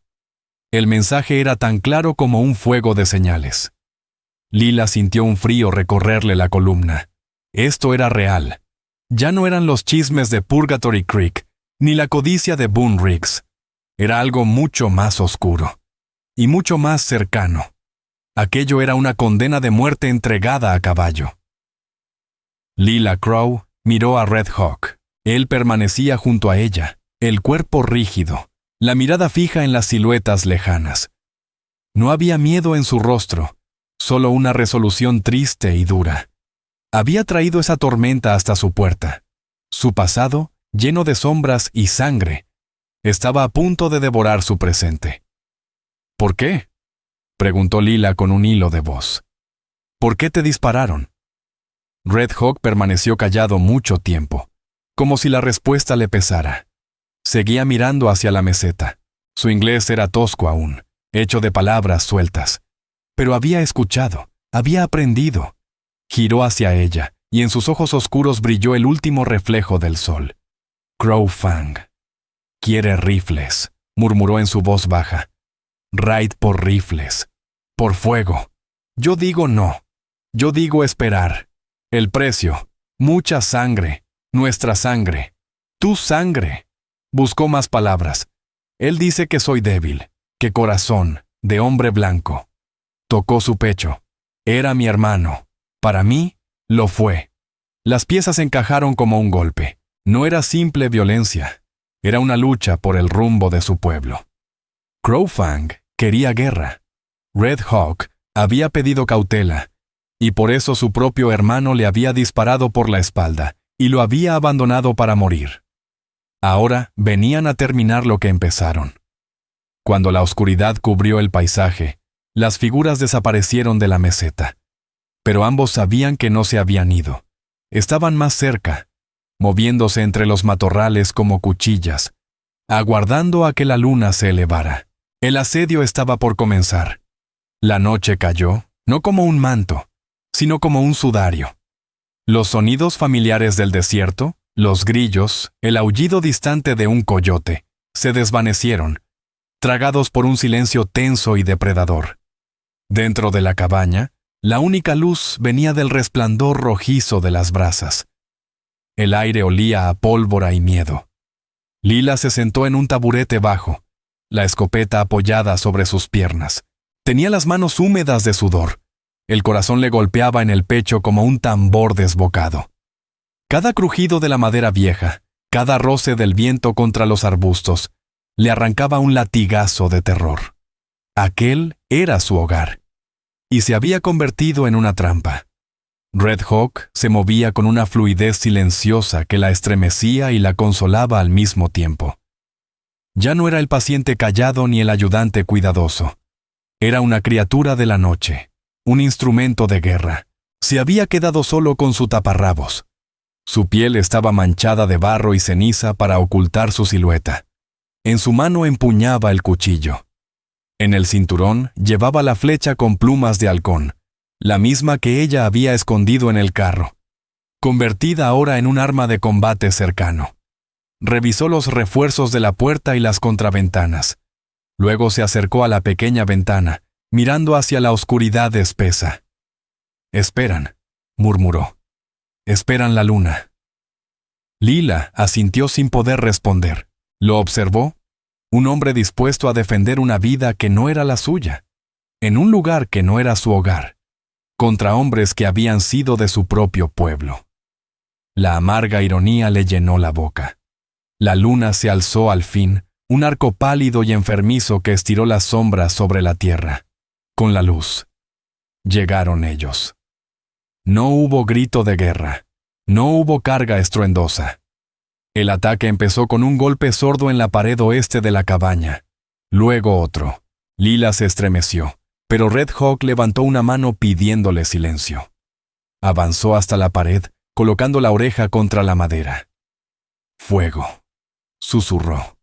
El mensaje era tan claro como un fuego de señales. Lila sintió un frío recorrerle la columna. Esto era real. Ya no eran los chismes de Purgatory Creek, ni la codicia de Boone Riggs. Era algo mucho más oscuro, y mucho más cercano. Aquello era una condena de muerte entregada a caballo. Lila Crow miró a Red Hawk. Él permanecía junto a ella, el cuerpo rígido, la mirada fija en las siluetas lejanas. No había miedo en su rostro, solo una resolución triste y dura. Había traído esa tormenta hasta su puerta. Su pasado, lleno de sombras y sangre, estaba a punto de devorar su presente. ¿Por qué?, preguntó Lila con un hilo de voz. ¿Por qué te dispararon? Red Hawk permaneció callado mucho tiempo, como si la respuesta le pesara. Seguía mirando hacia la meseta. Su inglés era tosco aún, hecho de palabras sueltas. Pero había escuchado, había aprendido. Giró hacia ella, y en sus ojos oscuros brilló el último reflejo del sol. Crow Fang. Quiere rifles, murmuró en su voz baja. Raid por rifles. Por fuego. Yo digo no. Yo digo esperar. El precio. Mucha sangre. Nuestra sangre. Tu sangre. Buscó más palabras. Él dice que soy débil, que corazón, de hombre blanco. Tocó su pecho. Era mi hermano. Para mí, lo fue. Las piezas encajaron como un golpe. No era simple violencia. Era una lucha por el rumbo de su pueblo. Crow Fang quería guerra. Red Hawk había pedido cautela, y por eso su propio hermano le había disparado por la espalda y lo había abandonado para morir. Ahora venían a terminar lo que empezaron. Cuando la oscuridad cubrió el paisaje, las figuras desaparecieron de la meseta. Pero ambos sabían que no se habían ido. Estaban más cerca, moviéndose entre los matorrales como cuchillas, aguardando a que la luna se elevara. El asedio estaba por comenzar. La noche cayó, no como un manto, sino como un sudario. Los sonidos familiares del desierto, los grillos, el aullido distante de un coyote, se desvanecieron, tragados por un silencio tenso y depredador. Dentro de la cabaña, la única luz venía del resplandor rojizo de las brasas. El aire olía a pólvora y miedo. Lila se sentó en un taburete bajo, la escopeta apoyada sobre sus piernas. Tenía las manos húmedas de sudor. El corazón le golpeaba en el pecho como un tambor desbocado. Cada crujido de la madera vieja, cada roce del viento contra los arbustos, le arrancaba un latigazo de terror. Aquel era su hogar, y se había convertido en una trampa. Red Hawk se movía con una fluidez silenciosa que la estremecía y la consolaba al mismo tiempo. Ya no era el paciente callado ni el ayudante cuidadoso. Era una criatura de la noche, un instrumento de guerra. Se había quedado solo con su taparrabos. Su piel estaba manchada de barro y ceniza para ocultar su silueta. En su mano empuñaba el cuchillo. En el cinturón llevaba la flecha con plumas de halcón, la misma que ella había escondido en el carro, convertida ahora en un arma de combate cercano. Revisó los refuerzos de la puerta y las contraventanas. Luego se acercó a la pequeña ventana, mirando hacia la oscuridad espesa. «Esperan», murmuró. «Esperan la luna». Lila asintió sin poder responder. Lo observó. Un hombre dispuesto a defender una vida que no era la suya, en un lugar que no era su hogar, contra hombres que habían sido de su propio pueblo. La amarga ironía le llenó la boca. La luna se alzó al fin, un arco pálido y enfermizo que estiró las sombras sobre la tierra. Con la luz, llegaron ellos. No hubo grito de guerra, no hubo carga estruendosa. El ataque empezó con un golpe sordo en la pared oeste de la cabaña. Luego otro. Lila se estremeció, pero Red Hawk levantó una mano pidiéndole silencio. Avanzó hasta la pared, colocando la oreja contra la madera. «Fuego», susurró.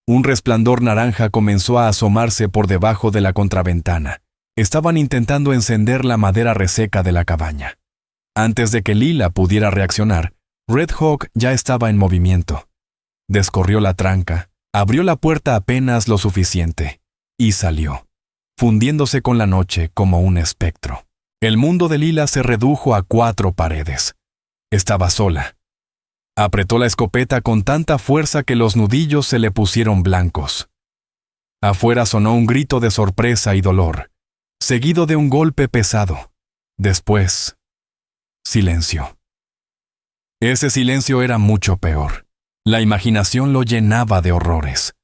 Un resplandor naranja comenzó a asomarse por debajo de la contraventana. Estaban intentando encender la madera reseca de la cabaña. Antes de que Lila pudiera reaccionar, Red Hawk ya estaba en movimiento. Descorrió la tranca, abrió la puerta apenas lo suficiente, y salió, fundiéndose con la noche como un espectro. El mundo de Lila se redujo a 4 paredes. Estaba sola. Apretó la escopeta con tanta fuerza que los nudillos se le pusieron blancos. Afuera sonó un grito de sorpresa y dolor, seguido de un golpe pesado. Después, silencio. Ese silencio era mucho peor. La imaginación lo llenaba de horrores.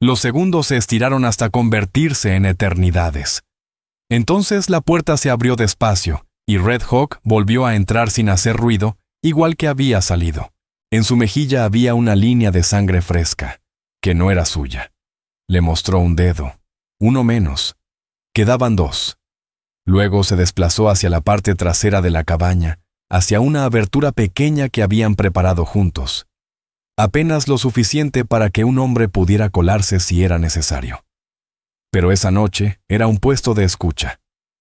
Los segundos se estiraron hasta convertirse en eternidades. Entonces la puerta se abrió despacio y Red Hawk volvió a entrar sin hacer ruido, igual que había salido. En su mejilla había una línea de sangre fresca, que no era suya. Le mostró un dedo, uno menos. Quedaban 2. Luego se desplazó hacia la parte trasera de la cabaña, hacia una abertura pequeña que habían preparado juntos. Apenas lo suficiente para que un hombre pudiera colarse si era necesario. Pero esa noche era un puesto de escucha.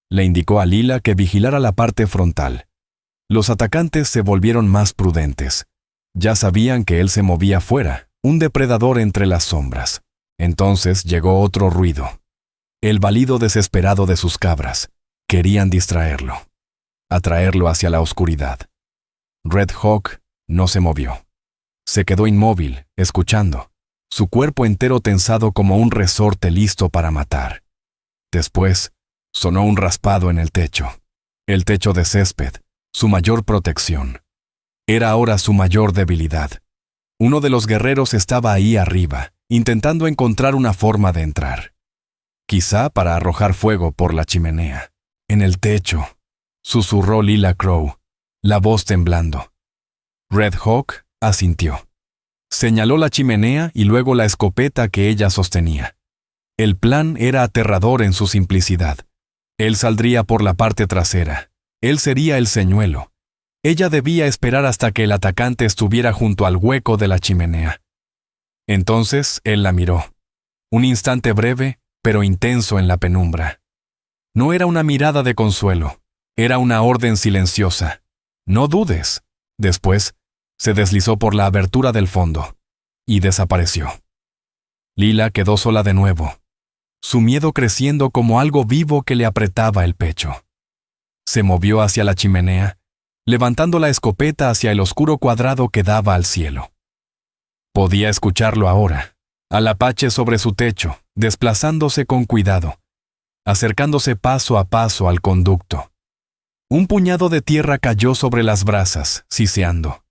Le indicó a Lila que vigilara la parte frontal. Los atacantes se volvieron más prudentes. Ya sabían que él se movía fuera, un depredador entre las sombras. Entonces llegó otro ruido. El balido desesperado de sus cabras. Querían distraerlo. Atraerlo hacia la oscuridad. Red Hawk no se movió. Se quedó inmóvil, escuchando, su cuerpo entero tensado como un resorte listo para matar. Después, sonó un raspado en el techo de césped, su mayor protección. Era ahora su mayor debilidad. Uno de los guerreros estaba ahí arriba, intentando encontrar una forma de entrar. Quizá para arrojar fuego por la chimenea. En el techo, susurró Lila Crow, la voz temblando. Red Hawk asintió. Señaló la chimenea y luego la escopeta que ella sostenía. El plan era aterrador en su simplicidad. Él saldría por la parte trasera. Él sería el señuelo. Ella debía esperar hasta que el atacante estuviera junto al hueco de la chimenea. Entonces él la miró. Un instante breve, pero intenso en la penumbra. No era una mirada de consuelo. Era una orden silenciosa. No dudes. Después, se deslizó por la abertura del fondo y desapareció. Lila quedó sola de nuevo, su miedo creciendo como algo vivo que le apretaba el pecho. Se movió hacia la chimenea, levantando la escopeta hacia el oscuro cuadrado que daba al cielo. Podía escucharlo ahora, al apache sobre su techo, desplazándose con cuidado, acercándose paso a paso al conducto. Un puñado de tierra cayó sobre las brasas, siseando.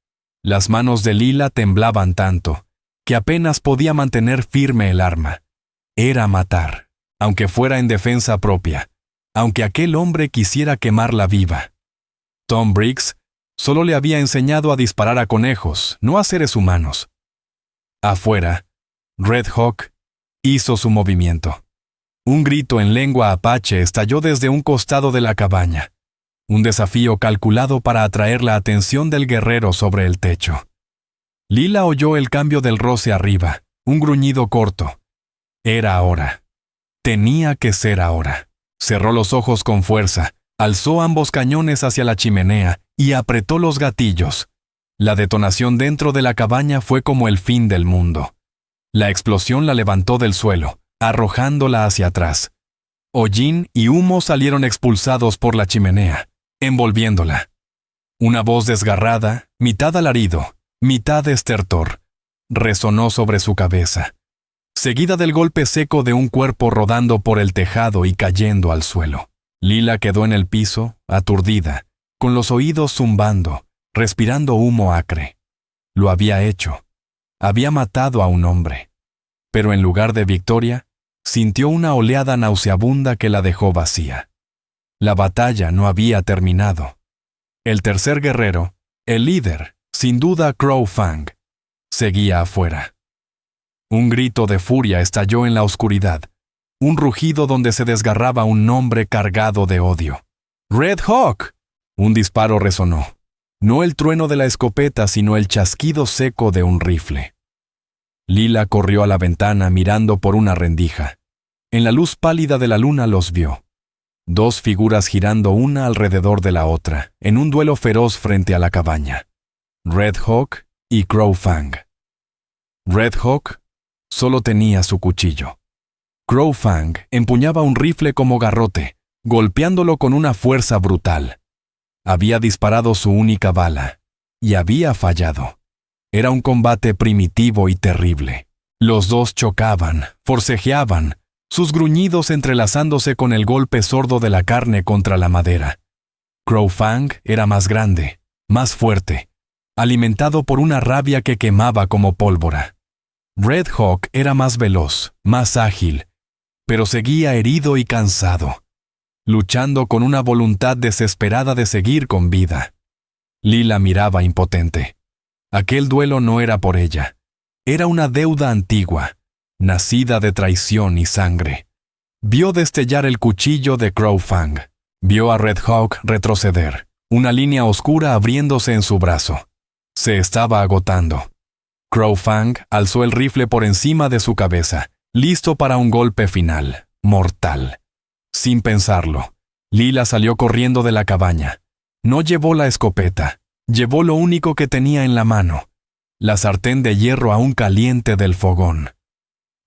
Las manos de Lila temblaban tanto que apenas podía mantener firme el arma. Era matar, aunque fuera en defensa propia, aunque aquel hombre quisiera quemarla viva. Tom Briggs solo le había enseñado a disparar a conejos, no a seres humanos. Afuera, Red Hawk hizo su movimiento. Un grito en lengua apache estalló desde un costado de la cabaña. Un desafío calculado para atraer la atención del guerrero sobre el techo. Lila oyó el cambio del roce arriba, un gruñido corto. Era ahora. Tenía que ser ahora. Cerró los ojos con fuerza, alzó ambos cañones hacia la chimenea y apretó los gatillos. La detonación dentro de la cabaña fue como el fin del mundo. La explosión la levantó del suelo, arrojándola hacia atrás. Hollín y humo salieron expulsados por la chimenea, envolviéndola. Una voz desgarrada, mitad alarido, mitad estertor, resonó sobre su cabeza, seguida del golpe seco de un cuerpo rodando por el tejado y cayendo al suelo. Lila quedó en el piso, aturdida, con los oídos zumbando, respirando humo acre. Lo había hecho. Había matado a un hombre. Pero en lugar de victoria, sintió una oleada nauseabunda que la dejó vacía. La batalla no había terminado. El tercer guerrero, el líder, sin duda Crow Fang, seguía afuera. Un grito de furia estalló en la oscuridad, un rugido donde se desgarraba un nombre cargado de odio. ¡Red Hawk! Un disparo resonó. No el trueno de la escopeta, sino el chasquido seco de un rifle. Lila corrió a la ventana mirando por una rendija. En la luz pálida de la luna los vio. Dos figuras girando una alrededor de la otra, en un duelo feroz frente a la cabaña. Red Hawk y Crow Fang. Red Hawk solo tenía su cuchillo. Crow Fang empuñaba un rifle como garrote, golpeándolo con una fuerza brutal. Había disparado su única bala, y había fallado. Era un combate primitivo y terrible. Los dos chocaban, forcejeaban, sus gruñidos entrelazándose con el golpe sordo de la carne contra la madera. Crow Fang era más grande, más fuerte, alimentado por una rabia que quemaba como pólvora. Red Hawk era más veloz, más ágil, pero seguía herido y cansado, luchando con una voluntad desesperada de seguir con vida. Lila miraba impotente. Aquel duelo no era por ella. Era una deuda antigua, nacida de traición y sangre. Vio destellar el cuchillo de Crow Fang. Vio a Red Hawk retroceder, una línea oscura abriéndose en su brazo. Se estaba agotando. Crow Fang alzó el rifle por encima de su cabeza, listo para un golpe final, mortal. Sin pensarlo, Lila salió corriendo de la cabaña. No llevó la escopeta, llevó lo único que tenía en la mano, la sartén de hierro aún caliente del fogón.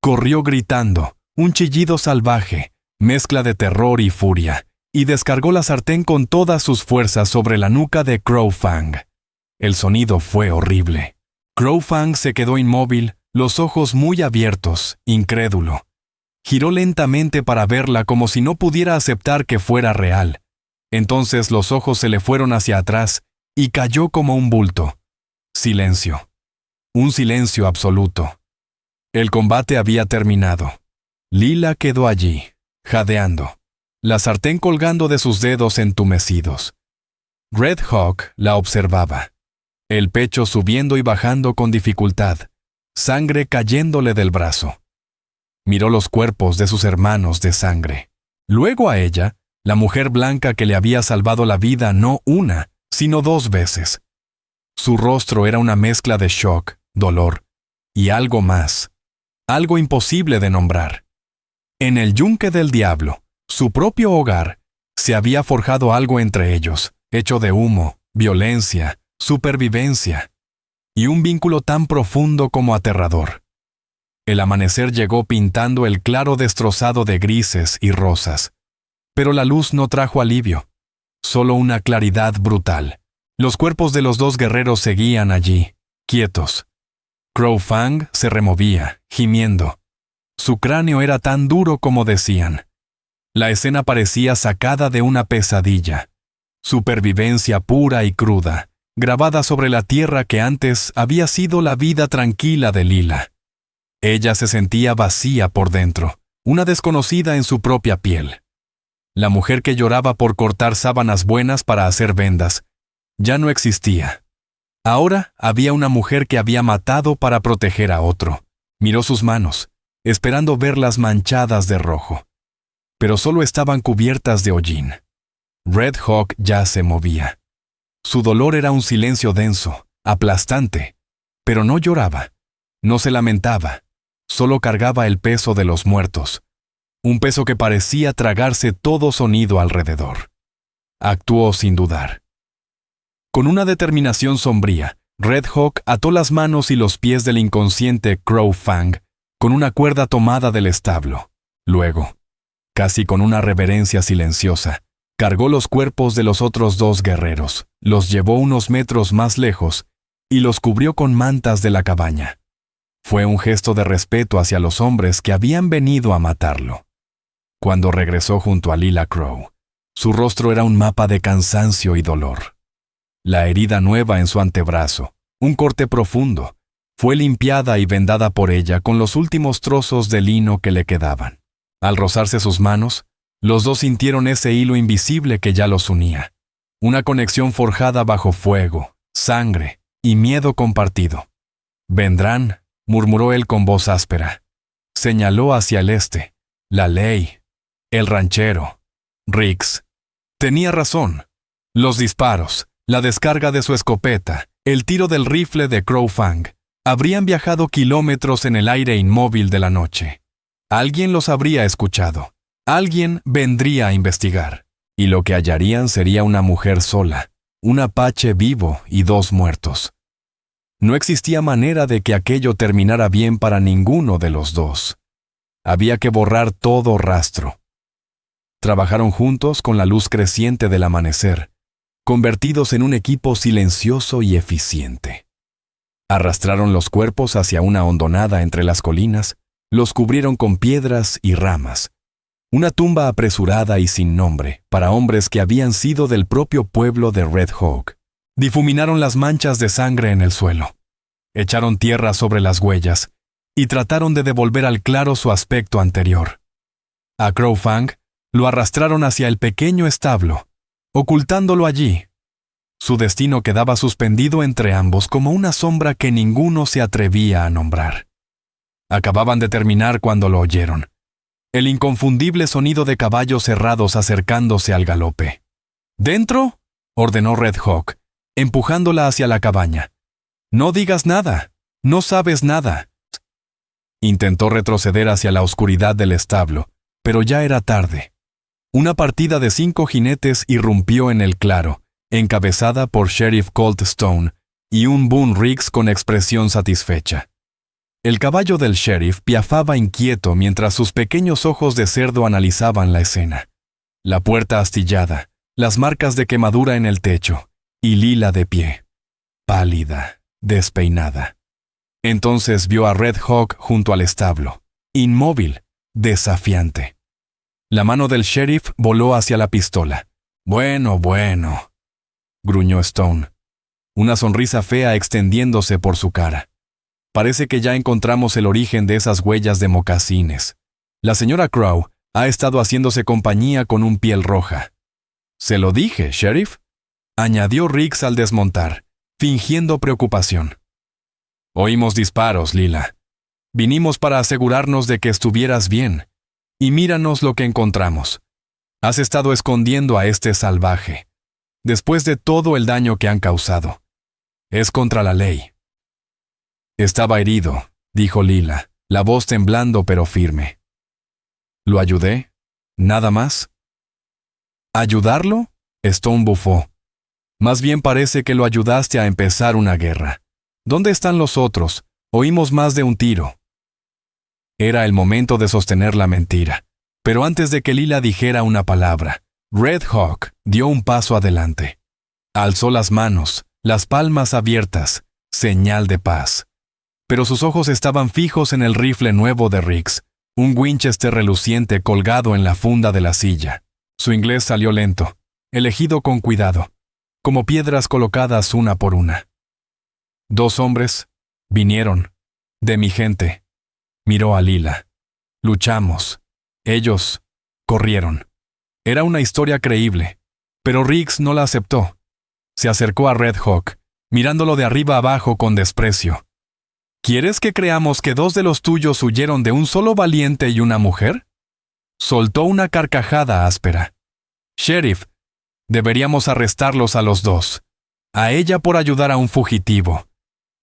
Corrió gritando, un chillido salvaje, mezcla de terror y furia, y descargó la sartén con todas sus fuerzas sobre la nuca de Crow Fang. El sonido fue horrible. Crow Fang se quedó inmóvil, los ojos muy abiertos, incrédulo. Giró lentamente para verla como si no pudiera aceptar que fuera real. Entonces los ojos se le fueron hacia atrás y cayó como un bulto. Silencio. Un silencio absoluto. El combate había terminado. Lila quedó allí, jadeando, la sartén colgando de sus dedos entumecidos. Red Hawk la observaba, el pecho subiendo y bajando con dificultad, sangre cayéndole del brazo. Miró los cuerpos de sus hermanos de sangre. Luego a ella, la mujer blanca que le había salvado la vida no una, sino 2 veces. Su rostro era una mezcla de shock, dolor y algo más, algo imposible de nombrar. En el yunque del diablo, su propio hogar, se había forjado algo entre ellos, hecho de humo, violencia, supervivencia, y un vínculo tan profundo como aterrador. El amanecer llegó pintando el claro destrozado de grises y rosas, pero la luz no trajo alivio, solo una claridad brutal. Los cuerpos de los 2 guerreros seguían allí, quietos. Crow Fang se removía, gimiendo. Su cráneo era tan duro como decían. La escena parecía sacada de una pesadilla. Supervivencia pura y cruda, grabada sobre la tierra que antes había sido la vida tranquila de Lila. Ella se sentía vacía por dentro, una desconocida en su propia piel. La mujer que lloraba por cortar sábanas buenas para hacer vendas, ya no existía. Ahora había una mujer que había matado para proteger a otro. Miró sus manos, esperando verlas manchadas de rojo. Pero solo estaban cubiertas de hollín. Red Hawk ya se movía. Su dolor era un silencio denso, aplastante, pero no lloraba, no se lamentaba, solo cargaba el peso de los muertos, un peso que parecía tragarse todo sonido alrededor. Actuó sin dudar. Con una determinación sombría, Red Hawk ató las manos y los pies del inconsciente Crow Fang con una cuerda tomada del establo. Luego, casi con una reverencia silenciosa, cargó los cuerpos de los otros 2 guerreros, los llevó unos metros más lejos y los cubrió con mantas de la cabaña. Fue un gesto de respeto hacia los hombres que habían venido a matarlo. Cuando regresó junto a Lila Crow, su rostro era un mapa de cansancio y dolor. La herida nueva en su antebrazo, un corte profundo, fue limpiada y vendada por ella con los últimos trozos de lino que le quedaban. Al rozarse sus manos, los 2 sintieron ese hilo invisible que ya los unía. Una conexión forjada bajo fuego, sangre y miedo compartido. «Vendrán», murmuró él con voz áspera. Señaló hacia el este. La ley. El ranchero. Riggs. Tenía razón. Los disparos, la descarga de su escopeta, el tiro del rifle de Crow Fang, habrían viajado kilómetros en el aire inmóvil de la noche. Alguien los habría escuchado. Alguien vendría a investigar. Y lo que hallarían sería una mujer sola, un apache vivo y 2 muertos. No existía manera de que aquello terminara bien para ninguno de los 2. Había que borrar todo rastro. Trabajaron juntos con la luz creciente del amanecer, convertidos en un equipo silencioso y eficiente. Arrastraron los cuerpos hacia una hondonada entre las colinas, los cubrieron con piedras y ramas. Una tumba apresurada y sin nombre para hombres que habían sido del propio pueblo de Red Hawk. Difuminaron las manchas de sangre en el suelo. Echaron tierra sobre las huellas y trataron de devolver al claro su aspecto anterior. A Crow Fang lo arrastraron hacia el pequeño establo, ocultándolo allí. Su destino quedaba suspendido entre ambos como una sombra que ninguno se atrevía a nombrar. Acababan de terminar cuando lo oyeron. El inconfundible sonido de caballos cerrados acercándose al galope. «¿Dentro?», ordenó Red Hawk, empujándola hacia la cabaña. «No digas nada. No sabes nada». Intentó retroceder hacia la oscuridad del establo, pero ya era tarde. Una partida de 5 jinetes irrumpió en el claro, encabezada por Sheriff Colt Stone y un Boone Riggs con expresión satisfecha. El caballo del sheriff piafaba inquieto mientras sus pequeños ojos de cerdo analizaban la escena. La puerta astillada, las marcas de quemadura en el techo, y Lila de pie, pálida, despeinada. Entonces vio a Red Hawk junto al establo, inmóvil, desafiante. La mano del sheriff voló hacia la pistola. «Bueno, bueno», gruñó Stone, una sonrisa fea extendiéndose por su cara. «Parece que ya encontramos el origen de esas huellas de mocasines. La señora Crow ha estado haciéndose compañía con un piel roja». «Se lo dije, sheriff», añadió Riggs al desmontar, fingiendo preocupación. «Oímos disparos, Lila. Vinimos para asegurarnos de que estuvieras bien. Y míranos lo que encontramos. Has estado escondiendo a este salvaje, después de todo el daño que han causado. Es contra la ley». «Estaba herido», dijo Lila, la voz temblando pero firme. «¿Lo ayudé? ¿Nada más?» «¿Ayudarlo?», Stone bufó. «Más bien parece que lo ayudaste a empezar una guerra. ¿Dónde están los otros? Oímos más de un tiro». Era el momento de sostener la mentira, pero antes de que Lila dijera una palabra, Red Hawk dio un paso adelante. Alzó las manos, las palmas abiertas, señal de paz. Pero sus ojos estaban fijos en el rifle nuevo de Riggs, un Winchester reluciente colgado en la funda de la silla. Su inglés salió lento, elegido con cuidado, como piedras colocadas una por una. «2 hombres vinieron, de mi gente». Miró a Lila. «Luchamos. Ellos corrieron». Era una historia creíble, pero Riggs no la aceptó. Se acercó a Red Hawk, mirándolo de arriba abajo con desprecio. «¿Quieres que creamos que 2 de los tuyos huyeron de un solo valiente y una mujer?» Soltó una carcajada áspera. «Sheriff, deberíamos arrestarlos a los 2. A ella por ayudar a un fugitivo,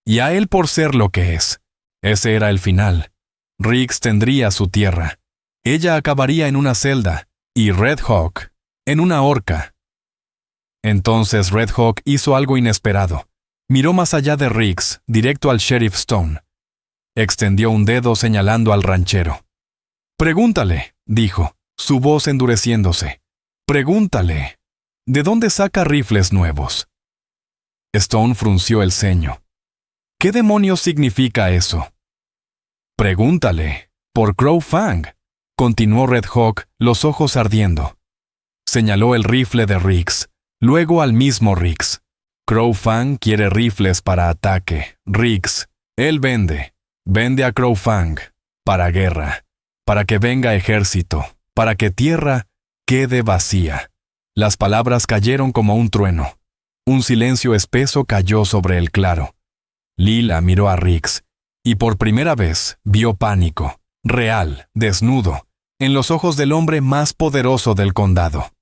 y a él por ser lo que es». Ese era el final. Riggs tendría su tierra. Ella acabaría en una celda, y Red Hawk en una horca. Entonces Red Hawk hizo algo inesperado. Miró más allá de Riggs, directo al Sheriff Stone. Extendió un dedo señalando al ranchero. «Pregúntale», dijo, su voz endureciéndose. «Pregúntale. ¿De dónde saca rifles nuevos?» Stone frunció el ceño. «¿Qué demonios significa eso?» «Pregúntale. Por Crow Fang», continuó Red Hawk, los ojos ardiendo. Señaló el rifle de Riggs, luego al mismo Riggs. «Crow Fang quiere rifles para ataque. Riggs, él vende a Crow Fang, para guerra, para que venga ejército, para que tierra quede vacía». Las palabras cayeron como un trueno. Un silencio espeso cayó sobre el claro. Lila miró a Riggs, y por primera vez vio pánico, real, desnudo, en los ojos del hombre más poderoso del condado.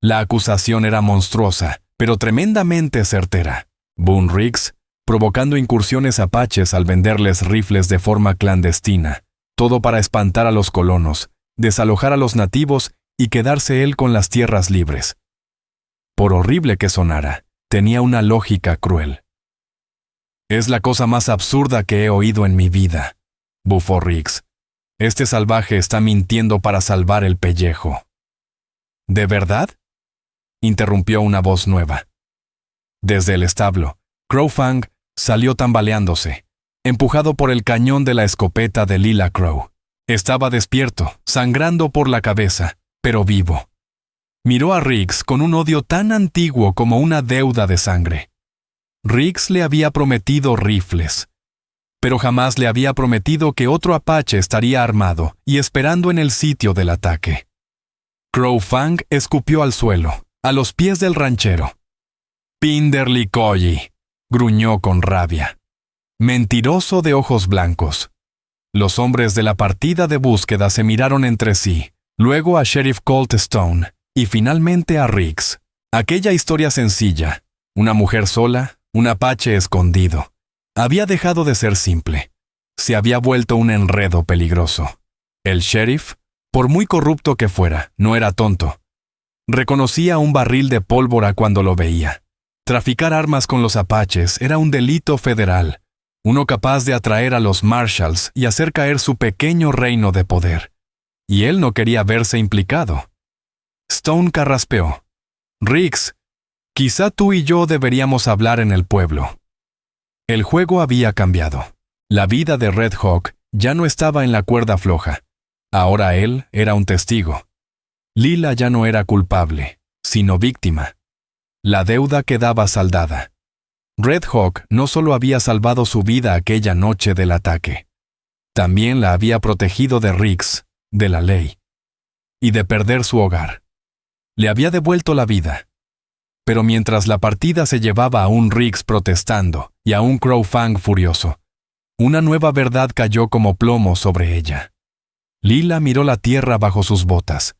La acusación era monstruosa, pero tremendamente certera. Boone Riggs, provocando incursiones apaches al venderles rifles de forma clandestina, todo para espantar a los colonos, desalojar a los nativos y quedarse él con las tierras libres. Por horrible que sonara, tenía una lógica cruel. «Es la cosa más absurda que he oído en mi vida», bufó Riggs. «Este salvaje está mintiendo para salvar el pellejo». «¿De verdad?», interrumpió una voz nueva. Desde el establo, Crow Fang salió tambaleándose, empujado por el cañón de la escopeta de Lila Crow. Estaba despierto, sangrando por la cabeza, pero vivo. Miró a Riggs con un odio tan antiguo como una deuda de sangre. Riggs le había prometido rifles, pero jamás le había prometido que otro apache estaría armado y esperando en el sitio del ataque. Crow Fang escupió al suelo, a los pies del ranchero. «Pinderlikoyi», gruñó con rabia. «Mentiroso de ojos blancos». Los hombres de la partida de búsqueda se miraron entre sí, luego a Sheriff Colt Stone y finalmente a Riggs. Aquella historia sencilla, una mujer sola, un apache escondido, había dejado de ser simple. Se había vuelto un enredo peligroso. El sheriff, por muy corrupto que fuera, no era tonto. Reconocía un barril de pólvora cuando lo veía. Traficar armas con los apaches era un delito federal, uno capaz de atraer a los Marshalls y hacer caer su pequeño reino de poder. Y él no quería verse implicado. Stone carraspeó. Riggs, quizá tú y yo deberíamos hablar en el pueblo. El juego había cambiado. La vida de Red Hawk ya no estaba en la cuerda floja. Ahora él era un testigo. Lila ya no era culpable, sino víctima. La deuda quedaba saldada. Red Hawk no solo había salvado su vida aquella noche del ataque, también la había protegido de Riggs, de la ley, y de perder su hogar. Le había devuelto la vida. Pero mientras la partida se llevaba a un Riggs protestando y a un Crow Fang furioso, una nueva verdad cayó como plomo sobre ella. Lila miró la tierra bajo sus botas.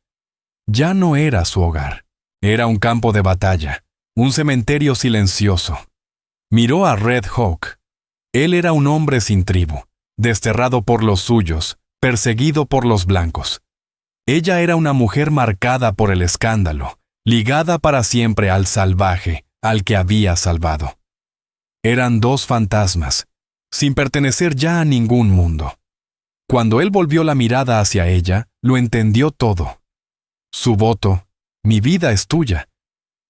Ya no era su hogar. Era un campo de batalla, un cementerio silencioso. Miró a Red Hawk. Él era un hombre sin tribu, desterrado por los suyos, perseguido por los blancos. Ella era una mujer marcada por el escándalo, ligada para siempre al salvaje, al que había salvado. Eran dos fantasmas, sin pertenecer ya a ningún mundo. Cuando él volvió la mirada hacia ella, lo entendió todo. Su voto, mi vida es tuya,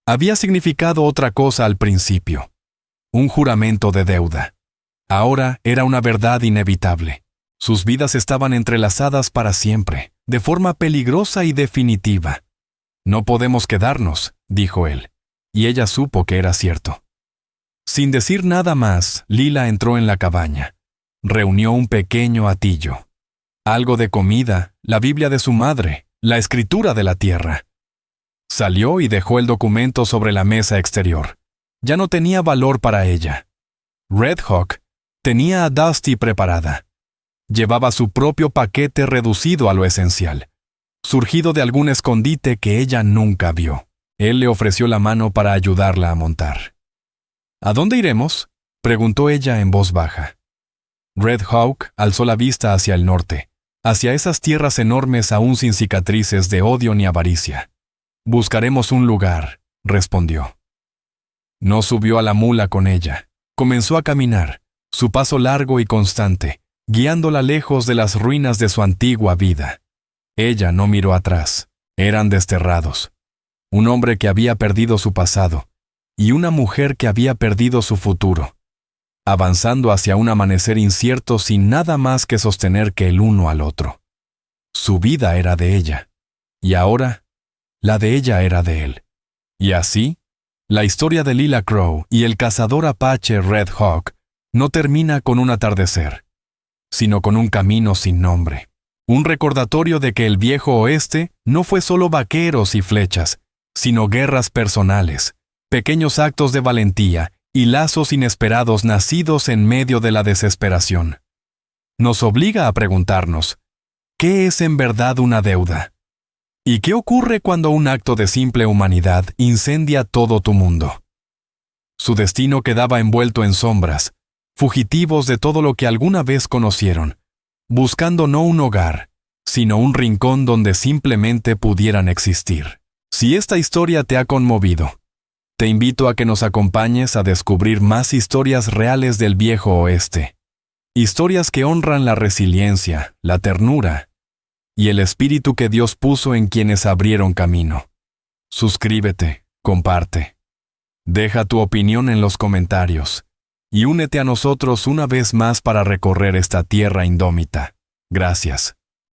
había significado otra cosa al principio, un juramento de deuda. Ahora era una verdad inevitable. Sus vidas estaban entrelazadas para siempre, de forma peligrosa y definitiva. No podemos quedarnos, dijo él, y ella supo que era cierto. Sin decir nada más, Lila entró en la cabaña. Reunió un pequeño hatillo. Algo de comida, la Biblia de su madre, la escritura de la tierra. Salió y dejó el documento sobre la mesa exterior. Ya no tenía valor para ella. Red Hawk tenía a Dusty preparada. Llevaba su propio paquete reducido a lo esencial, surgido de algún escondite que ella nunca vio. Él le ofreció la mano para ayudarla a montar. ¿A dónde iremos?, preguntó ella en voz baja. Red Hawk alzó la vista hacia el norte, hacia esas tierras enormes aún sin cicatrices de odio ni avaricia. Buscaremos un lugar, respondió. No subió a la mula con ella. Comenzó a caminar, su paso largo y constante, guiándola lejos de las ruinas de su antigua vida. Ella no miró atrás. Eran desterrados. Un hombre que había perdido su pasado y una mujer que había perdido su futuro, avanzando hacia un amanecer incierto sin nada más que sostener que el uno al otro. Su vida era de ella, y ahora, la de ella era de él. Y así, la historia de Lila Crow y el cazador apache Red Hawk no termina con un atardecer, sino con un camino sin nombre. Un recordatorio de que el viejo oeste no fue solo vaqueros y flechas, sino guerras personales, pequeños actos de valentía y lazos inesperados nacidos en medio de la desesperación. Nos obliga a preguntarnos, ¿qué es en verdad una deuda? ¿Y qué ocurre cuando un acto de simple humanidad incendia todo tu mundo? Su destino quedaba envuelto en sombras, fugitivos de todo lo que alguna vez conocieron, buscando no un hogar, sino un rincón donde simplemente pudieran existir. Si esta historia te ha conmovido, te invito a que nos acompañes a descubrir más historias reales del viejo oeste. Historias que honran la resiliencia, la ternura y el espíritu que Dios puso en quienes abrieron camino. Suscríbete, comparte. Deja tu opinión en los comentarios y únete a nosotros una vez más para recorrer esta tierra indómita. Gracias.